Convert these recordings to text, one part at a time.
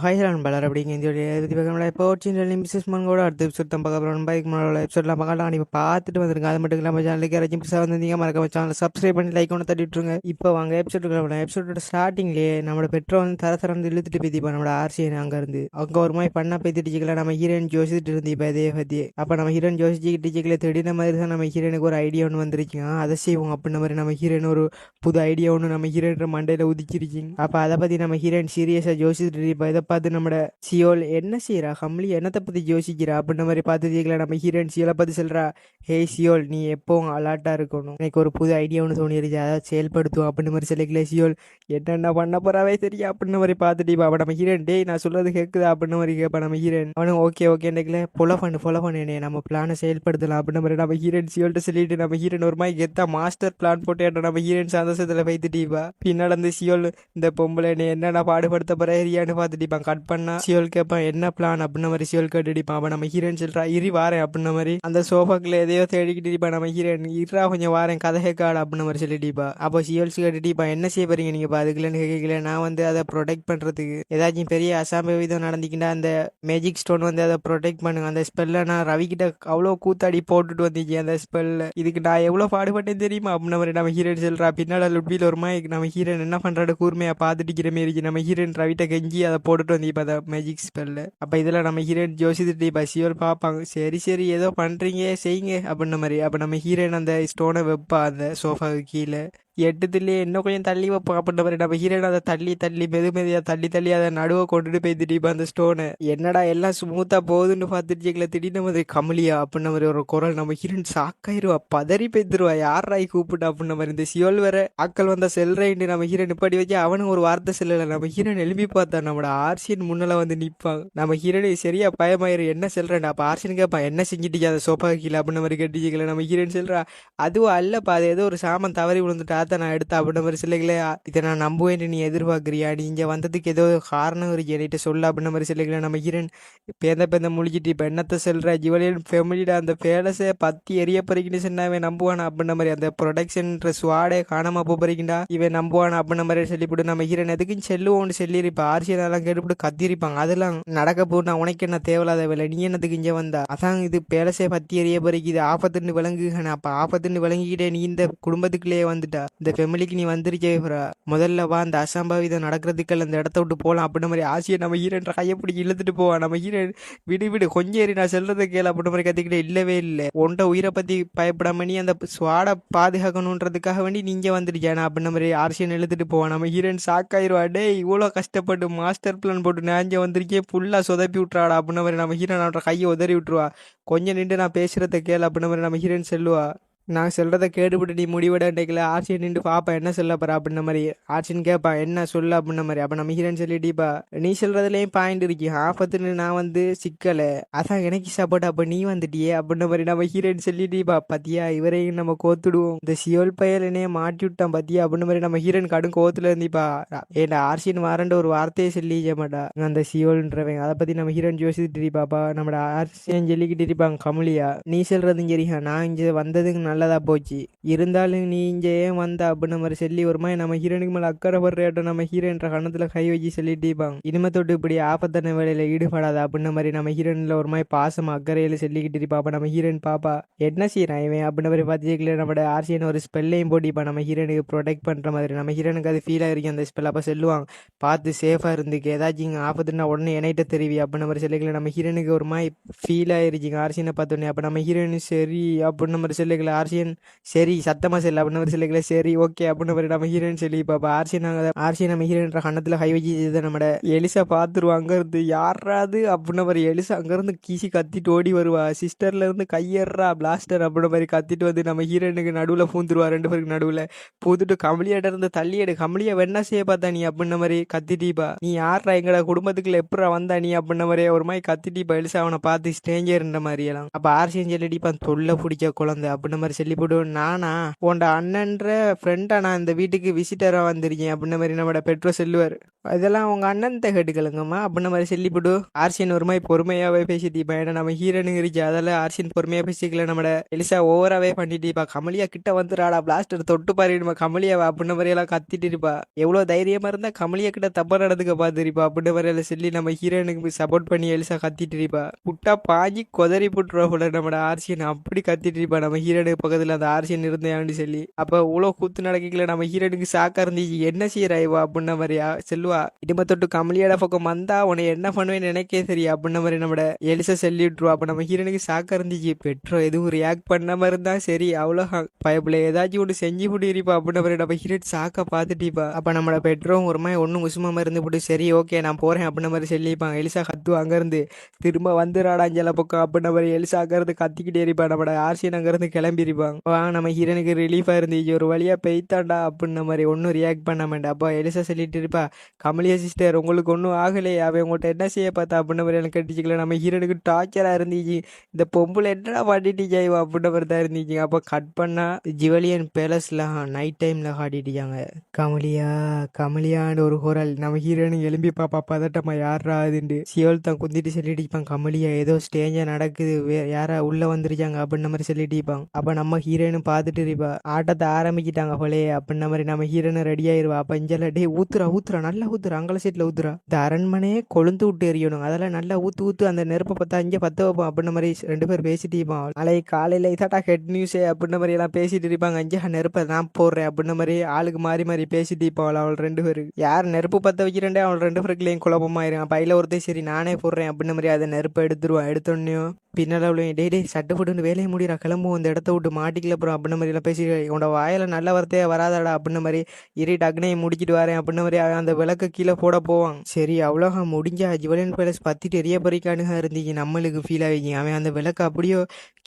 Hi நண்பர்களே, அப்படிங்க இந்த பற்றி பார்க்கலாம். இப்போ சின்ன மிஸ்ஸஸ் மங்கோட அடுத்த எபிசோட் தான் பார்க்க போகிறோம். பைக் மனோட எபிசோட்லாம் பார்க்கலாம். நீங்கள் பார்த்துட்டு வந்துருங்க. அது மட்டும் இல்லாமல் சேனலுக்கு யாராச்சும் புதுசாக வந்திருந்தீங்க மறக்காம சேனல் சப்ஸ்கிரைப் பண்ணி லைக் ஒன்று தட்டி விட்டுருங்க. இப்போ வாங்க எபிசோட்டுக்கு. எபிசோடோட ஸ்டார்டிங்லேயே நம்மளோட பெட்ரோல் வந்து தரந்து இழுத்துட்டு பேத்திப்பா நம்மளோட ஆர்சியன் அங்கேருந்து அங்கே ஒரு மாதிரி பண்ணா பேத்திட்டு நம்ம ஹீரோயின் யோசிச்சுட்டு இருந்து இப்போ இதே பற்றி. அப்போ நம்ம ஹீரோயின் யோசிச்சுக்கிட்டு திடீர்னு மாதிரி தான் நம்ம ஹீரோனுக்கு ஒரு ஐடியா ஒன்று வந்துருச்சுங்க. அதை செய்வோம் அப்படின்ற மாதிரி நம்ம ஹீரோயின் ஒரு புது ஐடியா ஒன்று நம்ம ஹீரோயின் மண்டையில் உதிச்சிருச்சிங்க. அப்போ அதை பற்றி நம்ம ஹீரோயின் சீரியஸாக யோசிச்சுட்டு இருப்பா. இதை பார்த்து நம்மளோட சியோல் என்ன செய்யறா, கம்லி என்னத்தை பத்தி யோசிக்கிறா அப்படின்ற மாதிரி பார்த்து கேட்கல. நம்ம ஹீரோயின் சியோலை பத்தி சொல்றா, ஹே சியோல் நீ எப்பவும் அலர்ட்டா இருக்கணும், எனக்கு ஒரு புது ஐடியா ஒன்று தோணிருச்சு, அதாவது செயல்படுத்தும் அப்படின்ற மாதிரி சொல்லிக்கல. சியோல் என்னென்ன பண்ண போறாவே தெரியும் அப்படின்ற மாதிரி பார்த்துட்டு அப்ப நம்ம ஹீரோயின் டே நான் சொல்றது கேட்குதா அப்படின்ற மாதிரி கேட்பா. நம்ம ஹீரோயின் அவனும் ஓகே ஓகேன்னு ஃபாலோ பண்ணு என்னைய நம்ம பிளானை செயல்படுத்தலாம் அப்படின்ற மாதிரி நம்ம ஹீரோயின் சியோல்கிட்ட சொல்லிட்டு நம்ம ஹீரோயின் ஒரு மாதிரி கெத்தா மாஸ்டர் பிளான் போட்டு நம்ம ஹீரோயின் சந்தோஷத்துல வைத்துட்டீப்பா. பின்னாடி அந்த சியோல் இந்த பொம்பளை என்னென்ன பாடுபடுத்த போற ஏரியான்னு பார்த்துட்டு கட் பண்ணா சியோல் கேட்பான் என்ன பிளான் அப்படின்ன மாதிரி. சியோல் கேட்டுடிப்பான். அப்ப நம்ம ஹீரோயின் சொல்றா இரி வாரேன் அப்படின்ன மாதிரி. அந்த சோஃபாக்குள்ள எதையோ தேடிக்கிட்டு இருப்பா நம்ம ஹீரோயின். இருறா கொஞ்சம் வாரேன் கதை கேட்காடு அப்படின்ன மாதிரி சொல்லிட்டிப்பா. அப்போ சியோல்ஸ் கேட்டுட்டிப்பா என்ன செய்ய போறீங்க நீங்க அதுக்குலன்னு கேட்கல. நான் வந்து அதை ப்ரொடெக்ட் பண்றதுக்கு ஏதாச்சும் பெரிய அசம்பாவிதம் நடந்துக்கிட்டா அந்த மேஜிக் ஸ்டோன் வந்து அதை ப்ரொடெக்ட் பண்ணுங்க. அந்த ஸ்பெல்ல நான் ரவி கிட்ட அவ்வளோ கூத்தாடி போட்டுட்டு வந்துச்சு அந்த ஸ்பெல்ல. இதுக்கு நான் எவ்வளவு பாடுபட்டேன் தெரியுமா அப்படின்ன மாதிரி நம்ம ஹீரோயின் சொல்றா. பின்னால லுட்பியில் ஒரு மாதிரி நம்ம ஹீரோயின் என்ன பண்றாரு கூர்மையா பார்த்துட்டு மாரி இருக்கு. நம்ம ஹீரோயின் ரவிட்ட கெஞ்சி அதை போட்டுட்டு வந்து இப்போ அதை மேஜிக் ஸ்பெல்லு. அப்போ இதில் நம்ம ஹீரோயின் ஜோசிட்டு பசியோல் பார்ப்பாங்க. சரி ஏதோ பண்ணுறீங்க செய்யுங்க அப்படின்ன மாதிரி. அப்போ நம்ம ஹீரோயின் அந்த ஸ்டோனை வைப்பா அந்த சோஃபாவுக்கு கீழே. எட்டுத்துலேயே இன்னும் கொஞ்சம் தள்ளி வைப்போம் அப்படின்ற மாதிரி. நம்ம ஹீரோயின் அதை தள்ளி மெதுமையாக தள்ளி அதை நடுவை கொண்டுட்டு போய் திடீப்பா அந்த ஸ்டோனை. என்னடா எல்லாம் ஸ்மூத்தாக போகுதுன்னு பார்த்துட்டு திடீர்னு மாதிரி கமலியா அப்படின்ன மாதிரி ஒரு குரல். நம்ம ஹீரோயின் சாக்காயிருவா, பதறி பேத்துருவா, யாராய் கூப்பிட்டு அப்படின்ன மாதிரி. இந்த சியோல் வேற ஆக்கள் வந்த செல்றேன்னு நம்ம ஹீரோயின் நிப்பாடி வச்சு அவனும் ஒரு வார்த்தை செல்லலை. நம்ம ஹீரோயின் எழுப்பி பார்த்தா நம்மளோட ஆர்சியன் முன்னால வந்து நிற்பாங்க. நம்ம ஹீரோயின் சரியா பயமாயிரு என்ன செல்றேன். அப்போ ஆர்சியன் கேட்பா என்ன செஞ்சுட்டீங்க அதை சோப்பா கீழே அப்படின்ன மாதிரி கட்டிக்கல. நம்ம ஹீரோயின் சொல்றா அதுவும் அல்லப்பா அது ஏதோ ஒரு சாமான் தவறி விழுந்துட்டா நான் எடுத்த அப்படின்ற மாதிரி சொல்லிக்கல. இதை நான் நம்புவேன் நீ எதிர்பார்க்குறியா, நீ இங்கே வந்ததுக்கு ஏதோ காரணம் இருக்கு என்கிட்ட சொல்ல அப்படின்ற மாதிரி சொல்லிக்கல. நம்ம ஹீரோயின் பேந்த முழிச்சிட்டு இப்போ என்னத்தை சொல்ற ஜிவலியன் ஃபேமிலியோட அந்த பேலஸை பத்தி எரிய பறிக்கிட்டு சொன்னா இவன் நம்புவானா அப்படின்ற மாதிரி. அந்த ப்ரொடக்ஷன் ஸ்வாடே காணாம போறீங்கடா இவன் நம்புவானா அப்படின்ற மாதிரி சொல்லிவிட்டு நம்ம ஹீரோயின் எதுக்கும் செல்லுவோன்னு சொல்லியிருப்பா. ஆர்சியெல்லாம் கேட்டுவிட்டு கத்திருப்பாங்க. அதெல்லாம் நடக்க போனா உனக்கு என்ன தேவையில்லாத வேலை, நீ என்னத்துக்கு இங்கே வந்தா, அதான் இது பேலஸை பத்தி எரிய பறிக்குது ஆபத்துன்னு விளங்குகன. அப்ப ஆபத்துன்னு விளங்கிக்கிட்டே நீ இந்த குடும்பத்துக்குள்ளேயே வந்துட்டா, இந்த ஃபெமிலிக்கு நீ வந்துருச்சே, முதல்ல வா அந்த அசம்பாவிதம் நடக்கிறதுக்கு அந்த இடத்த விட்டு போகலாம் அப்படின்ற மாதிரி. ஆசையை நம்ம ஹீரோன்ற கையை பிடிச்சி இழுத்துட்டு போவான். நம்ம ஹீரோயின் விடு கொஞ்சம் ஏறி நான் சொல்றதை கேளு அப்படின்ற மாதிரி கத்திக்கிட்டே இல்லவே இல்லை உன்ட உயிரை பத்தி பயப்படாம நீ அந்த ஸ்வாடை பாதுகாக்கணுன்றதுக்காக வேண்டி நீங்க வந்துருச்சானா அப்படின்ற மாதிரி ஆர்சியன் இழுத்துட்டு போவான். நம்ம ஹீரோயின் ஷாக்காயிருவா. டே இவ்வளோ கஷ்டப்பட்டு மாஸ்டர் பிளான் போட்டு நான் இங்கே வந்திருக்கேன் ஃபுல்லா சொதப்பி விட்டுறாடா அப்படின்ற மாதிரி. நம்ம ஹீரோயின் அவன்ற கையை உதறி விட்டுருவா. கொஞ்சம் நின்று நான் பேசுறதை கேளு அப்படின்ற மாதிரி நம்ம ஹீரோயின் சொல்லுவா. நான் சொல்கிறத கேட்டுவிட்டு நீ முடிவிடல. ஆர்சியன் நின்று பாப்பா என்ன சொல்ல போற அப்படின்ன மாதிரி. ஆர்சியன் கேட்பா என்ன சொல்ல அப்படின்ன மாதிரி. அப்போ நம்ம ஹீரோயின் சொல்லிட்டீப்பா நீ சொல்கிறதுலேயும் பாயிண்ட் இருக்கு, ஆபத்துன்னு நான் வந்து சிக்கலை அதான் எனக்கு சப்போர்ட் அப்போ நீ வந்துட்டியே அப்படின்ன மாதிரி. நம்ம ஹீரோயின் சொல்லிட்டீப்பா பத்தியா இவரையும் நம்ம கோத்துடுவோம், இந்த சியோல் பயல் என்னைய மாட்டி விட்டான் பத்தியா அப்படின்ன மாதிரி. நம்ம ஹீரோயின் கடும் கோத்துல இருந்திப்பா. ஏன்டா ஆர்சியன் வாரண்ட ஒரு வார்த்தையை சொல்லிக்க மாட்டா அந்த சியோல்ன்றவங்க. அதை பற்றி நம்ம ஹீரோயின் யோசிச்சுட்டு இருப்பாப்பா. நம்மளோட ஆர்சியன் சொல்லிக்கிட்டு இருப்பாங்க கமலியா நீ சொல்கிறதும் சரியா நான் இங்கே வந்ததுக்கு நல்லதா போச்சு, இருந்தாலும் நீ இங்கே ஏன் வந்த அப்படின்ன மாதிரி சொல்லி ஒரு மாதிரி நம்ம ஹீரோனுக்கு மேலே அக்கறை படுற நம்ம ஹீரோன்ற கணத்துல கை வச்சு சொல்லிட்டு இருப்பாங்க. இனிமே தொட்டு இப்படி ஆபத்தான வேலையில ஈடுபடாத அப்படின்ன மாதிரி. நம்ம ஹீரோன்ல ஒரு மாதிரி பாசம் அக்கறையில சொல்லிக்கிட்டு இருப்பா. அப்ப நம்ம ஹீரோயின் பாப்பா என்ன செய்யறான் இவன் அப்படின்ன மாதிரி பார்த்துக்கல. நம்மளோட ஆர்சியன் ஒரு ஸ்பெல்லையும் போட்டிப்பா நம்ம ஹீரோனுக்கு ப்ரொடெக்ட் பண்ற மாதிரி. நம்ம ஹீரோனுக்கு அது ஃபீல் ஆகிருக்கு அந்த ஸ்பெல். அப்ப சொல்லுவாங்க பார்த்து சேஃபா இருந்துக்கு, ஏதாச்சும் இங்கே ஆபத்துனா உடனே என்கிட்ட தெரிவி அப்படின்ன மாதிரி சொல்லிக்கல. நம்ம ஹீரோனுக்கு ஒரு மாதிரி ஃபீல் ஆயிருச்சுங்க ஆர்சியனை பார்த்தோன்னே. அப்போ நம்ம ஹீரோயின் சரி அப்படின்ன மாதிரி சொல்லிக்கல. ஆர்சியன் சரி சத்தமா செல்ல அப்படின்னு மாதிரி சொல்லிக்கல. சரி ஓகே அப்படின்னு மாதிரி நம்ம ஹீரோயின் சொல்லி பாப்பா. ஆர்சியன் நம்ம ஹீரோயின்ற கண்ணத்துல கை வச்சு நம்ம எலிசா பார்த்துருவா. அங்க இருந்து யாராது அப்படின்ன மாதிரி. எலிசா அங்க இருந்து கீசி கத்திட்டு ஓடி வருவா. சிஸ்டர்ல இருந்து கையேறா பிளாஸ்டர் அப்படின்ன மாதிரி கத்திட்டு வந்து நம்ம ஹீரோயினுக்கு நடுவுல பூந்துருவா. ரெண்டு பேருக்கு நடுவுல பூத்துட்டு கமலியாட்ட இருந்து தள்ளி எடு, கமலியா என்ன செய்ய பார்த்தா நீ அப்படின்ன மாதிரி கத்திட்டீப்பா. நீ யாரா எங்கட குடும்பத்துக்குள்ள எப்படா வந்தா நீ அப்படின்ன மாதிரி ஒரு மாதிரி கத்திட்டீப்பா. எலிசா அவனை பார்த்து ஸ்ட்ரேஞ்சர்ன்ற மாதிரி எல்லாம். அப்ப ஆர்சியன் சொல்லிடிப்பா தொல்லை பிடிச்ச குழந்தை அப்படின்ன மாதிரி சொல்லி போட்டு நானா உன்ட அண்ணன்ற ஃப்ரெண்டா நான் இந்த வீட்டுக்கு விசிட்டரா வந்திருக்கேன் அப்படின்ன மாதிரி நம்மட பெட்ரோ சொல்லுவார். அதெல்லாம் உங்க அண்ணன் கேட்டுக்கலுங்கம்மா அப்படின்ன மாதிரி சொல்லிவிட்டு ஆர்சியன் ஒரு மாதிரி பொறுமையாவே பேசிட்டு இருப்பான். ஏன்னா நம்ம ஹீரோனுங்க இருக்கு அதெல்லாம் ஆர்சியன் பொறுமையா பேசிக்கல. நம்மட எலிசா ஓவராவே பண்ணிட்டு இருப்பா. கமலியா கிட்ட வந்துடாடா பிளாஸ்டர் தொட்டு பாருமா கமலியாவா அப்படின்ன மாதிரி எல்லாம் கத்திட்டு இருப்பா. எவ்வளவு தைரியமா இருந்தா கமலியா கிட்ட தப்பா நடந்துக்க பாத்துருப்பா அப்படின்ன மாதிரி எல்லாம் சொல்லி நம்ம ஹீரோனுக்கு சப்போர்ட் பண்ணி எலிசா கத்திட்டு இருப்பா. புட்டா பாஞ்சி கொதறி போட்டுருவா போல நம்மட ஆர்சியன் அப்படி கத்திட்டு இருப்பா. நம்ம ஹீரோனுக்கு பக்கத்துல அந்த ஆர்சியன் இருந்தேன்னு சொல்லி அப்ப இவ்வளவு கூத்து நடக்கல. நம்ம ஹீரோனுக்கு சாக்கா இருந்துச்சு என்ன செய்யறாய்வா அப்படின்ன மாதிரியா செல்வா இடும தொட்டு கமலியோட பக்கம் வந்தா உன்னை என்ன பண்ணுவேன்னு நினைக்கே சரி அப்படின்ன மாதிரி நம்மட எலிசா சொல்லி விட்டுருவா. அப்ப நம்ம ஹீரோனுக்கு சாக்கா இருந்துச்சு. பெட்ரோ எதுவும் ரியாக்ட் பண்ணாம இருந்தா சரி அவ்வளோ பயப்புல ஏதாச்சும் ஒன்று செஞ்சு போட்டு இருப்பா அப்படின்ன மாதிரி நம்ம ஹீரோட் சாக்கா பார்த்துட்டிப்பா. அப்ப நம்மளோட பெட்ரோ ஒரு மாதிரி ஒன்றும் குசுமாம இருந்து போட்டு சரி ஓகே நான் போறேன் அப்படின்ன மாதிரி சொல்லிப்பாங்க. எலிசா கத்துவா அங்கிருந்து திரும்ப வந்துடாடா அஞ்சல பக்கம் அப்படின்ன மாதிரி எலிசா அங்கிருந்து கத்திக்கிட்டே இருப்பா. நம்மட ஆர்சியன் அங்கிருந்து கிளம்பிருப்பாங்க. வாங்க நம்ம ஹீரோனுக்கு ரிலீஃபா இருந்துச்சு ஒரு வழியா பெய்தாண்டா அப்படின்ன மாதிரி ஒன்றும் ரியாக்ட் பண்ண மாட்டேன். அப்போ எலிசா சொல்லிட்டு இருப்பா கமலியா சிஸ்டர் உங்களுக்கு ஒன்றும் ஆகலையே அவன் உங்கள்கிட்ட என்ன செய்ய பார்த்தா அப்படின்ன மாதிரி எனக்கு கட்டிச்சிக்கல. நம்ம ஹீரோனுக்கு டார்ச்சரா இருந்துச்சு. இந்த பொம்பளை என்னடா பண்ணிட்டு ஜாய்வா அப்படின்ன மாதிரி தான் இருந்துச்சு. அப்போ கட் பண்ணா ஜுவலியன் பேலஸ்ல நைட் டைம்ல காட்டிட்டாங்க. கமலியா கமலியான்னு ஒரு குரல். நம்ம ஹீரோனுக்கு எழும்பி பாப்பா பதட்டமா யாரா அதுண்டு சிவல் தான் குந்திட்டு சொல்லிட்டு இருப்பான். கமலியா ஏதோ ஸ்டேஞ்சா நடக்குது யாரா உள்ள வந்துருச்சாங்க அப்படின்ன மாதிரி சொல்லிட்டு இருப்பாங்க. அப்ப நம்ம ஹீரோனு பார்த்துட்டு இருப்பா. ஆட்டத்தை ஆரம்பிக்கிட்டாங்க போலே அப்படின்ன மாதிரி நம்ம ஹீரோனு ரெடி ஆயிருவா. அப்ப இஞ்சல டே ஊத்துறா ஊத்துறா நல்லா ஊத்துறா அங்கல சீட்ல ஊத்துறா இந்த அரண்மனையே கொழுந்து விட்டு எறியணும் அதெல்லாம் நல்லா ஊத்து ஊத்து அந்த நெருப்பை பத்தா இங்கே பத்த வைப்போம் அப்படின்ன மாதிரி ரெண்டு பேர் பேசிட்டு இருப்பான். நாளை காலையில இதாட்டா ஹெட் நியூஸே அப்படின்ன மாதிரி எல்லாம் பேசிட்டு இருப்பாங்க. அஞ்சா நெருப்பை நான் போடுறேன் அப்படின்ன மாதிரி ஆளுக்கு மாறி மாறி பேசிட்டு இருப்பாள். அவள் ரெண்டு பேரு யார் நெருப்பு பத்த வைக்கிறேன்டே அவள் ரெண்டு பேருக்குள்ளேயும் குழப்பமாயிரும். பையில ஒருத்தர் சரி நானே போடுறேன் அப்படின்ன மாதிரி அதை நெருப்பை எடுத்துருவான். எடுத்தோடனையும் பின்னால் அவ்வளோ டே டே சட்டை போட்டு வேலையை முடிகிறா கிளம்பும் இந்த இடத்த விட்டு மாட்டிக்கல அப்புறம் அப்படின்ன மாதிரி எல்லாம் பேசி உன்னோட வாயில நல்ல வார்த்தையே வராதாடா அப்படின்ன மாதிரி இரு டக்குனையை முடிச்சிட்டு வரேன் அப்படின்ன மாதிரி அந்த விளக்க கீழே போட போவான். சரி அவ்வளோகா முடிஞ்சா ஜுவலியன் பேலஸ் பத்திட்டு எரிய பறிக்கானுங்க இருந்துச்சு. நம்மளுக்கு ஃபீல் ஆகிங்க அவன் அந்த விளக்கு அப்படியோ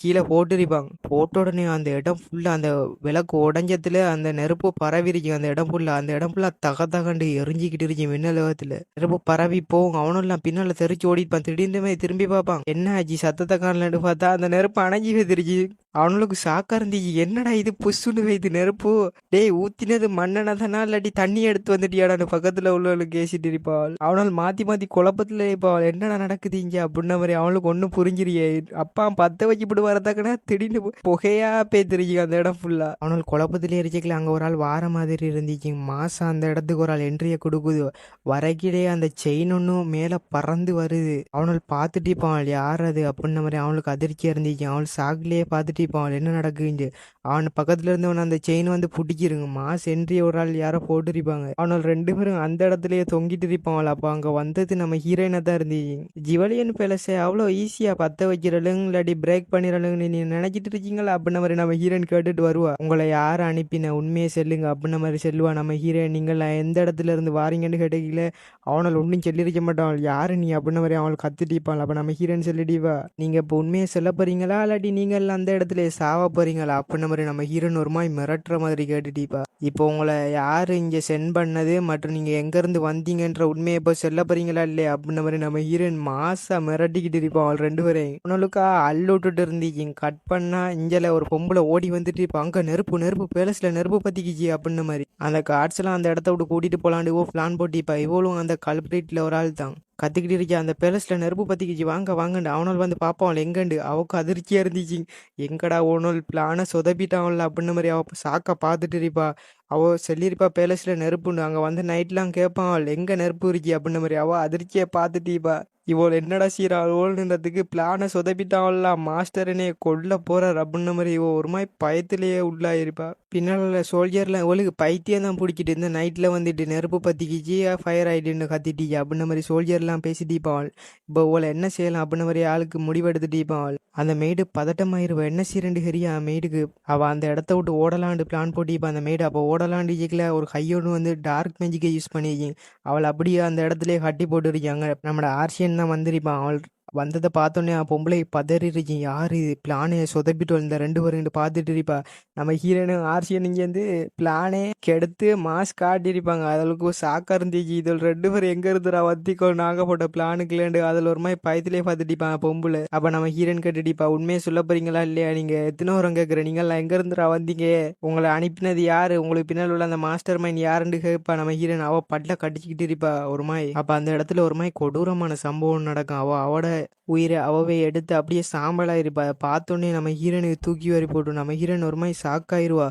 கீழே போட்டுருப்பாங்க. போட்ட உடனே அந்த இடம் ஃபுல்லாக அந்த விளக்கு உடஞ்சத்துல அந்த நெருப்பு பரவிருச்சு. அந்த இடம் ஃபுல்லாக தக தகண்டு எரிஞ்சிக்கிட்டு இருந்துச்சு. மின்னலகத்தில் நெருப்பு பரவி போகும். அவனும் எல்லாம் பின்னால தெரிச்சு ஓடிப்பான். திடீர்னு திரும்பி பார்ப்பான் என்ன ஆச்சு சத்தத்தை காணலன்னு பார்த்தா அந்த நெருப்பு அணைஞ்சி வந்துருச்சு. அவனுக்கு சாக்கா இருந்துச்சு. என்னடா இது புஷ்ஷுன்னு வைத்து நெருப்பு டேய் ஊத்தினது மண்ணெண்ணதானா இல்லாட்டி தண்ணி எடுத்து வந்துட்டியாடான்னு பக்கத்துல உள்ளவளுக்கு பேசிட்டு இருப்பாள். அவனால் மாத்தி மாத்தி குழப்பத்துல இருப்பாள். என்னடா நடக்குது இங்க அப்படின்ன மாதிரி அவளுக்கு ஒன்னும் புரிஞ்சிரியே. அப்பா பத்த வச்சுப்பட்டு வரதாக்கனா திடீர்னு புகையா பேத்திருச்சு அந்த இடம் ஃபுல்லா. அவனால் குழப்பத்திலே இருந்துச்சுக்கல. அங்க ஒரு ஆள் வார மாதிரி இருந்துச்சு. மாசம் அந்த இடத்துக்கு ஒரு ஆள் என்ட்ரிய கொடுக்குது. வரைக்கிலே அந்த செயின் ஒன்னும் மேல பறந்து வருது. அவனால் பார்த்துட்டு இருப்பாள் யார் அது அப்படின்ன மாதிரி அவனுக்கு அதிர்ச்சியா இருந்துச்சு. அவள் சாக்குலயே பார்த்துட்டு இருப்பான் என்ன நடக்குது. அவன் பக்கத்துல இருந்தவன் அந்த செயின் வந்து பிடிக்கிருங்க மாஸ் என்ட்ரி ஒரு ஆள் யாரோ போட்டுருப்பாங்க. அவனால் ரெண்டு பேரும் அந்த இடத்துலயே தொங்கிட்டு இருப்பான். அப்ப அங்க வந்தது நம்ம ஹீரோயினா தான் இருந்துச்சு. ஜுவலியன் பேலஸை அவ்வளோ ஈஸியா பத்த வைக்கிறலுங்க இல்லாட்டி பிரேக் பண்ணிடலுங்கன்னு நீ நினைச்சிட்டு இருக்கீங்களா அப்படின்ன மாதிரி நம்ம ஹீரோயின் கேட்டுட்டு வருவா. உங்களை யார் அனுப்பின உண்மையை சொல்லுங்க அப்படின்ன மாதிரி சொல்லுவா. நம்ம ஹீரோயின் நீங்கள் எந்த இடத்துல இருந்து வாரீங்கன்னு கேட்டீங்களே அவனால் ஒன்றும் சொல்லியிருக்க மாட்டான். யாரு நீ அப்படின்ன மாதிரி அவள் கத்துட்டு இருப்பாள். அப்ப நம்ம ஹீரோயின் சொல்லிடிவா நீங்க இப்போ உண்மையை சொல்ல போறீங்களா இல்லாட்டி நீங்கள் அந்த இடத்துல சாவ போறீங்களா அப்படின்ன மாதிரி நம்ம ஹீரோயின் ஒரு மாதிரி மிரட்டுற மாதிரி கேட்டுட்டிப்பா. இப்போ உங்களை யாரு இங்க சென்ட் பண்ணது மற்றும் நீங்க எங்க இருந்து வந்தீங்கன்ற உண்மையை இப்போ சொல்ல போறீங்களா இல்லையா அப்படின்ன மாதிரி நம்ம ஹீரோயின் மாசா மிரட்டிக்கிட்டு இருப்பான். அவள் ரெண்டு பேரையும் உனக்கா அள்ளு விட்டுட்டு இருந்துச்சு. கட் பண்ணா இஞ்சல ஒரு பொம்பளை ஓடி வந்துட்டு இருப்பா. அங்க நெருப்பு நெருப்பு பேலஸ்ல நெருப்பு பத்திக்கிச்சு அப்படின்ன மாதிரி அந்த கார்ட்ஸ் எல்லாம் அந்த இடத்த விட்டு கூட்டிட்டு போலான்னு பிளான் போட்டிப்பா. இவ்வளவு அந்த கல்பிரேட்ல ஒரு ஆள் தான் கத்திக்கிட்டு இருக்கா. அந்த பேலஸ்ல நெருப்பு பத்திக்கிச்சு வாங்க வாங்கண்டு அவனால் வந்து பார்ப்பான் எங்கண்டு அவக்கு அதிர்ச்சியா இருந்துச்சு. எங்கடா ஓனல் பிளான சொதப்பிட்டான்ல அப்படின்ன மாதிரி அவ சாக்கா பார்த்துட்டு இருப்பா. அவ சொல்லியிருப்பா பேலஸ்ல நெருப்புண்டு. அங்க வந்து நைட்லாம் கேட்பான் எங்க நெருப்பு இருக்கி அப்படின்ன மாதிரி அவ அதிர்ச்சியை பார்த்துட்டீப்பா. இவள் என்னடா சீராளுன்றதுக்கு பிளான சொதப்பிட்டான்ல மாஸ்டர் என்னைய கொல்ல போறார் அப்படின்ன மாதிரி இவ ஒரு மாதிரி பயத்திலேயே உள்ளாயிருப்பா. பின்னால சோல்ஜர்லாம் இவளுக்கு பைத்தியம் தான் பிடிக்கிட்டு இருந்த நைட்ல வந்துட்டு நெருப்பு பத்திக்கிச்சு ஃபயர் ஆயிட்டுன்னு கத்திட்டீங்க அப்படின்ன மாதிரி சோல்ஜர்லாம் பேசிட்டிப்பாள். இப்போ இவளை என்ன செய்யலாம் அப்படின்ன மாதிரி ஆளுக்கு முடிவெடுத்துட்டிப்பாள். அந்த மெய்டு பதட்டமாயிருவா. என்ன சீரண்டு ஹரியா மெய்டுக்கு அவ அந்த இடத்த விட்டு ஓடலாண்டு பிளான் போட்டிப்பா. அந்த மெய்டு அப்போ ஓடலாண்டிக்கல ஒரு கையோடு வந்து டார்க் மேஜிக்கை யூஸ் பண்ணிக்கி அவள் அப்படியே அந்த இடத்துலயே கட்டி போட்டு இருக்காங்க. நம்மளோட ஆர்சியன் தான் வந்திருப்பான். அவள் வந்ததை பார்த்தோன்னே பொம்பளை பதறிருச்சு. யாரு இது பிளானே சொதப்பிட்டு இந்த 2 பேரும் பார்த்துட்டு இருப்பா. நம்ம ஹீரோனும் ஆர்சியன் இங்கேருந்து பிளானே கெடுத்து மாஸ் காட்டியிருப்பாங்க. அதற்கு சாக்கா இருந்துச்சு. இதில் 2 பேரும் எங்க இருந்துடா வத்திக்கோ நாங்க போட்ட பிளானுக்குலேண்டு அதில் ஒரு மாதிரி பயத்திலே பார்த்துட்டிப்பான் பொம்பளை. அப்ப நம்ம ஹீரோன் கேட்டுட்டிப்பா, உண்மையை சொல்ல போறீங்களா இல்லையா? நீங்க எத்தனை வரம் கேட்குற, நீங்களாம் எங்க இருந்துடா வந்தீங்க, உங்களை அனுப்பினது யாரு, உங்களுக்கு பின்னால் உள்ள அந்த மாஸ்டர் மைண்ட் யாருன்னு கேட்பா நம்ம ஹீரோன். அவ பட்ல கடிச்சிக்கிட்டு இருப்பா ஒரு மாதிரி. அப்ப அந்த இடத்துல ஒரு மாதிரி கொடூரமான சம்பவம் நடக்கும். அவட உயிரை அவவே எடுத்து அப்படியே சாம்பலா இருப்பா. பார்த்தோன்னே நம்ம ஹீரோனுக்கு தூக்கி வாரி போட்டு நம்ம ஹீரோன் ஒரு மாதிரி ஷாக்காயிருவா.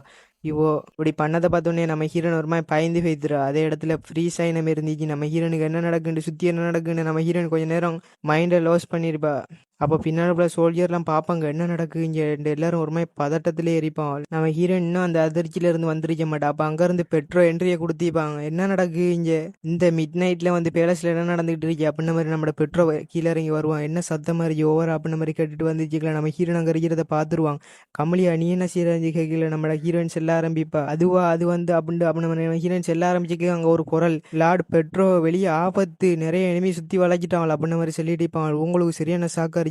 இவோ இப்படி பண்ணதை பார்த்தோன்னே நம்ம ஹீரோன் ஒரு மாதிரி பயந்து போய்த்துறா. அதே இடத்துல ஃப்ரீஸ் ஆகி நம்ம இருந்துச்சு. நம்ம ஹீரோனுக்கு என்ன நடக்குன்னு சுற்றி என்ன நடக்குன்னு நம்ம ஹீரோன் கொஞ்சம் நேரம் மைண்டை லாஸ் பண்ணியிருப்பா. அப்போ பின்னாடி சோல்ஜர்லாம் பார்ப்பாங்க என்ன நடக்கு இங்கே, எல்லாரும் ஒரு மாதிரி பதட்டத்திலே எரிப்பான். நம்ம ஹீரோயின் இன்னும் அந்த அதிர்ச்சியில இருந்து வந்திருக்க மாட்டா. அப்போ அங்கேருந்து பெட்ரோ என்ட்ரியை கொடுத்திருப்பாங்க. என்ன நடக்கு இங்கே, இந்த மிட் நைட்டில் வந்து பேலஸில் என்ன நடந்துகிட்டு இருக்கு அப்படின்ன மாதிரி நம்ம பெட்ரோ கீழே இறங்கி வருவான். என்ன சத்தமாக இருக்கு ஓவர் அப்படின்ன மாதிரி கேட்டுட்டு வந்துச்சுக்கலாம். நம்ம ஹீரோன் அங்கே இருக்கிறத பார்த்துருவாங்க. கமலியா நீ என்ன செய்யறது கேட்கல, நம்மளோட ஹீரோயின் செல்ல ஆரம்பிப்பா. அதுவா அது வந்து அப்படின்னு ஹீரோயின் செல்ல ஆரம்பிச்சுக்க அங்கே ஒரு குரல், லார்ட் பெட்ரோ வெளியே ஆபத்து, நிறைய எனிமி சுற்றி வளைச்சிட்டாங்க அப்படின்ன மாதிரி சொல்லிட்டு இருப்பாங்க. உங்களுக்கு சரியான சாக்கா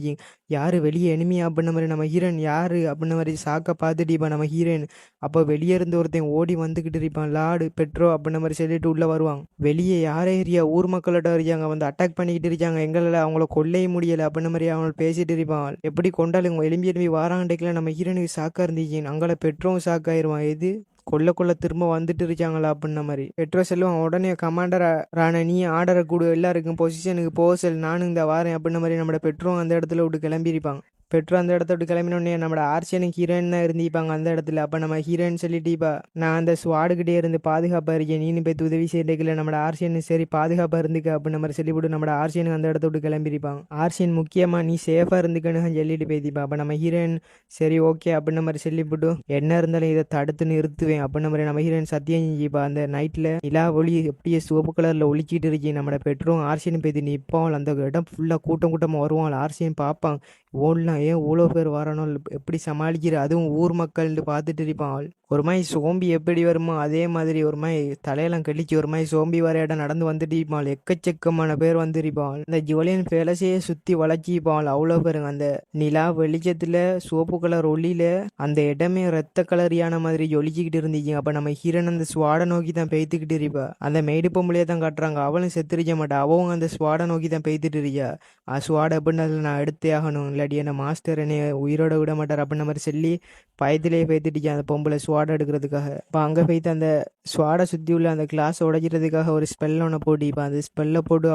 யாரு வெளியே எனிமியா அப்படின்ன மாதிரி நம்ம ஹீரோயின் யாரு அப்படின்ன மாதிரி சாக்க பார்த்துட்டு இருப்பான் நம்ம ஹீரோயின். அப்போ வெளியே இருந்து ஒருத்தன் ஓடி வந்துகிட்டு இருப்பான், லார்டு பெட்ரோ அப்படின்ன மாதிரி சொல்லிட்டு உள்ள வருவாங்க. வெளியே யாரே ஏரியா ஊர் மக்கள்கிட்ட இருக்காங்க, வந்து அட்டாக் பண்ணிக்கிட்டு இருக்காங்க, எங்களால் அவங்கள கொல்லையே முடியலை அப்படின்ன மாதிரி அவங்க பேசிட்டு இருப்பான். எப்படி கொண்டாலும் எலும்பி வாராங்கடைக்கல நம்ம ஹீரோனுக்கு சாக்கா இருந்துச்சு. அங்கே பெட்ரோவும் சாக்காயிருவான். எது கொல்ல திரும்ப வந்துட்டு இருக்காங்களா அப்படின்ன மாதிரி. பெட்ரோ செல்வம் உடனே கமாண்டர் ராண நீ ஆர்டரை கொடு, எல்லாருக்கும் பொசிஷனுக்கு போசல், நானும் இந்த வாரேன் அப்படின்ன மாதிரி நம்ம பெட்ரோ அந்த இடத்துல விட்டு கிளம்பியிருப்பாங்க. பெட்ரோ அந்த இடத்த விட்டு கிளம்பினோடனே நம்மளோட ஆர்சியனுக்கு ஹீரோயின் தான் இருந்திப்பாங்க அந்த இடத்துல. அப்போ நம்ம ஹீரோயின் சொல்லிட்டிப்பா, நான் அந்த ஸ்வாடுகிட்டே இருந்து பாதுகாப்பாக இருக்கேன், நீனு போய் உதவி செய்யல நம்மளோட ஆர்சியன் சரி பாதுகாப்பாக இருந்துக்க அப்படின்னு மாதிரி சொல்லிவிட்டு நம்மளோட ஆர்சியனுக்கு அந்த இடத்த விட்டு கிளம்பியிருப்பாங்க. ஆர்சியன் முக்கியமாக நீ சேஃபாக இருந்துக்கன்னு சொல்லிட்டு போய்த்திப்பா. அப்போ நம்ம ஹீரோயின் சரி ஓகே அப்படின்ன மாதிரி சொல்லிவிட்டு என்ன இருந்தாலும் இதை தடுத்து நிறுத்துவேன் அப்படின்ன மாதிரி நம்ம ஹீரோயின் சத்தியம் செஞ்சுப்பா. அந்த நைட்டில் நிலா ஒளி எப்படியே சிவப்பு கலரில் ஒழிச்சிட்டு இருக்கேன். நம்மளோட பெட்ரோ ஆர்சியன் போய்த்து நிற்பான். அந்த இடம் ஃபுல்லாக கூட்டமாக வருவாங்க. ஆர்சியன் பார்ப்பாங்க, ஓடலாம் ஏன் இவ்வளோ பேர் வரணும், எப்படி சமாளிக்கிற, அதுவும் ஊர் மக்கள்னு பார்த்துட்டு இருப்பான். ஒரு மாதிரி சோம்பி எப்படி வருமோ அதே மாதிரி ஒரு மாதிரி தலையெல்லாம் கழிச்சு ஒரு மாதிரி சோம்பி வர இடம் நடந்து வந்துட்டு இருப்பாள். எக்கச்சக்கமான பேர் வந்துருப்பாள். இந்த ஜுவலியன் பேலஸையே சுற்றி வளைச்சிப்பாள். அவ்வளோ பேருங்க. அந்த நிலா வெளிச்சத்தில் சோப்பு கலர் ஒளியில அந்த இடமே ரத்த கலரியான மாதிரி ஒழிச்சிக்கிட்டு இருந்துச்சு. அப்போ நம்ம ஹீரோன் அந்த ஸ்வாடை நோக்கி தான் பெய்த்துக்கிட்டு இருப்பா. அந்த மெய்டு பொம்பளையே தான் காட்டுறாங்க. அவளும் செத்துருக்க மாட்டா, அவங்க அந்த ஸ்வாடை நோக்கி தான் பெய்த்துட்டு இருக்கா. ஸ்வாடை அப்படின்னு அதில் நான் எடுத்தே ஆகணும், இல்லாட்டி என்ன மாஸ்டர் என்னை உயிரோட விட மாட்டார் அப்படின்ன மாதிரி சொல்லி பயத்திலே பேத்துட்டிச்சு அந்த பொம்பளை ஸ்வாடை எடுக்கிறதுக்காக. இப்போ அங்கே போய்த்து அந்த ஸ்வாடை சுற்றி உள்ள அந்த கிளாஸை உடைக்கிறதுக்காக ஒரு ஸ்பெல் ஒன்று போட்டிப்பா. அந்த ஸ்பெல்லை போட்டு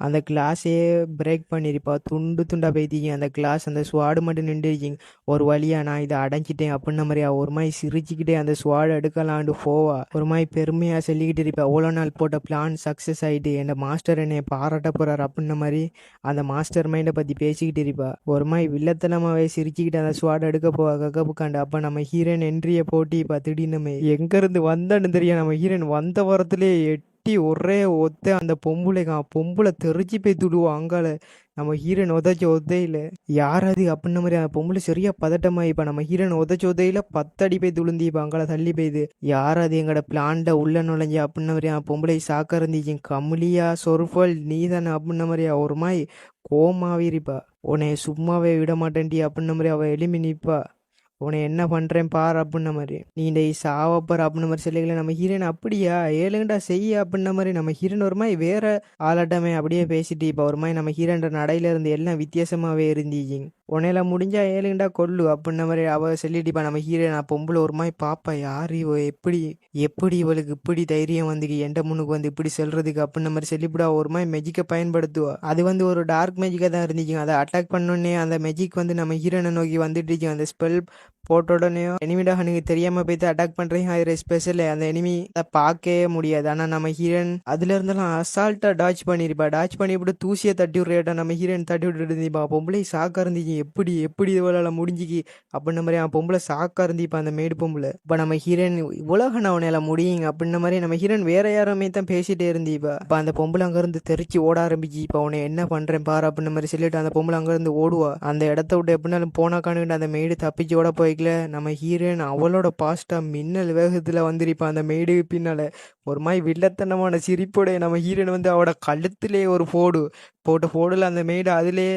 அந்த கிளாஸையே பிரேக் பண்ணியிருப்பா. துண்டு துண்டாக பேத்திங்க அந்த கிளாஸ். அந்த ஸ்வாடு மட்டும் நின்றுச்சிங்க. ஒரு வழியாக நான் இதை அடைஞ்சிட்டேன் அப்படின்ன மாதிரி ஒரு மாதிரி சிரிச்சுக்கிட்டே அந்த ஸ்வாடை எடுக்கலான்ட்டு போவா. ஒரு மாதிரி பெருமையாக சொல்லிக்கிட்டு இருப்பா, அவ்வளோ நாள் போட்ட பிளான் சக்ஸஸ் ஆகிட்டு, என் மாஸ்டர் என்னை பாராட்ட போகிறார் அப்படின்ன மாதிரி அந்த மாஸ்டர் மைண்டை பற்றி பேசிக்கிட்டு இருப்பா. ஒரு மாதிரி வில்லத்தனமாவே சிரிச்சுக்கிட்டு அந்த ஸ்வாட் எடுக்க போவா கப்புக்காண்டு. அப்போ நம்ம ஹீரோயின் என்ட்ரியை போட்டிப்பா. திடீர்னு எங்கேருந்து வந்தான்னு தெரியும். நம்ம ஹீரோயின் வந்த வாரத்திலே எட்டி ஒரே ஒத்த அந்த பொம்பளை தெரிச்சு போய் துடுவோம் அங்கால. நம்ம ஹீரோயின் உதையில யாராது அப்படின்ன மாதிரி அந்த பொம்பளை சரியா பதட்டமாயிப்பா. நம்ம ஹீரோயின் உதையில 10 அடி போய் துளுந்திப்பா. அங்கால தள்ளி போய்து. யாராது எங்கட பிளான்ல உள்ள நுழைஞ்ச அப்படின்ன மாதிரி பொம்பளை சாக்க இருந்துச்சு. கமலியா சொர்ஃபல் நீ தானே அப்படின்ன மாதிரியா ஒரு மாதிரி கோமாவிருப்பா. உன்னை சும்மாவே விட மாட்டேன்டி அப்படின்ன மாதிரி அவள் எலும்பி நிற்பா. உன்னை என்ன பண்ணுறேன் பார் அப்படின்ன மாதிரி, நீ இந்த சாவப்பார் அப்படின்ன மாதிரி சொல்லிக்கல. நம்ம ஹீரோயின் அப்படியா ஏழுங்கடா செய்ய அப்படின்ன மாதிரி நம்ம ஹீரோயின் ஒரு மாதிரி வேற ஆளாட்டமே அப்படியே பேசிட்டு இப்போ ஒரு மாதிரி நம்ம ஹீரோன்ற நடையில இருந்து எல்லாம் வித்தியாசமாகவே இருந்துச்சிங்க. உன்னையில முடிஞ்சா ஏழுங்கடா கொல்லு அப்படின்ன மாதிரி அவள் சொல்லிட்டுப்பா. நம்ம ஹீரோயின் பொம்பளை ஒரு மாதிரி பாப்பா, யார் இவ, எப்படி இவளுக்கு இப்படி தைரியம் வந்து எந்த முன்னுக்கு வந்து இப்படி சொல்றதுக்கு அப்படின்ன மாதிரி சொல்லிவிடா. ஒரு மாதிரி மெஜிக்கை பயன்படுத்துவா. அது வந்து ஒரு டார்க் மெஜிக்காக தான் இருந்துச்சுங்க. அதை அட்டாக் பண்ணோடனே அந்த மெஜிக் வந்து நம்ம ஹீரோனை நோக்கி வந்துட்டு அந்த ஸ்பெல் போட்ட உடனே எனிமிடாக எனக்கு தெரியாம போய்த்து அட்டாக் பண்றீங்க. அது ஸ்பெஷல் அந்த எனிமி பார்க்கவே முடியாது. ஆனா நம்ம ஹீரோயின் அதுல இருந்தெல்லாம் அசால்ட்டா டாச் பண்ணிருப்பா. டாச் பண்ணிவிட்டு தூசியை தட்டி விடுறேட்டா நம்ம ஹீரோயின் தட்டி விட்டுட்டு இருந்திப்பா. பொம்பளை சாக்கா இருந்துச்சு. எப்படி இவளால முடிஞ்சிக்கி அப்படின்ன மாதிரி பொம்பளை சாக்கா இருந்திப்பா அந்த மேடு பொம்பளை. இப்ப நம்ம ஹீரோயின் உலக நவனையில முடியுங்க அப்படின்ன மாதிரி நம்ம ஹீரோயின் வேற யாருமே தான் பேசிட்டே இருந்திப்பா. இப்ப அந்த பொம்பளை அங்க இருந்து தெரிச்சு ஓட ஆரம்பிச்சு. இப்ப உன்னை என்ன பண்றேன் பாரு அப்படின்ன மாதிரி சொல்லிட்டு அந்த பொம்பளை அங்க இருந்து ஓடுவா. அந்த இடத்த விட்டு எப்படினாலும் போனா காணுகிட்டு அந்த மேடு தப்பிச்சு ஓட போய்க்கல. நம்ம ஹீரோயின் அவளோட பாஸ்டா மின்னல் வேகத்துல வந்திருப்பா அந்த மேடு பின்னால. ஒரு மாதிரி வில்லத்தனமான சிரிப்போட நம்ம ஹீரோயின் வந்து அவட கழுத்திலே ஒரு போடுல அந்த மேடு அதிலே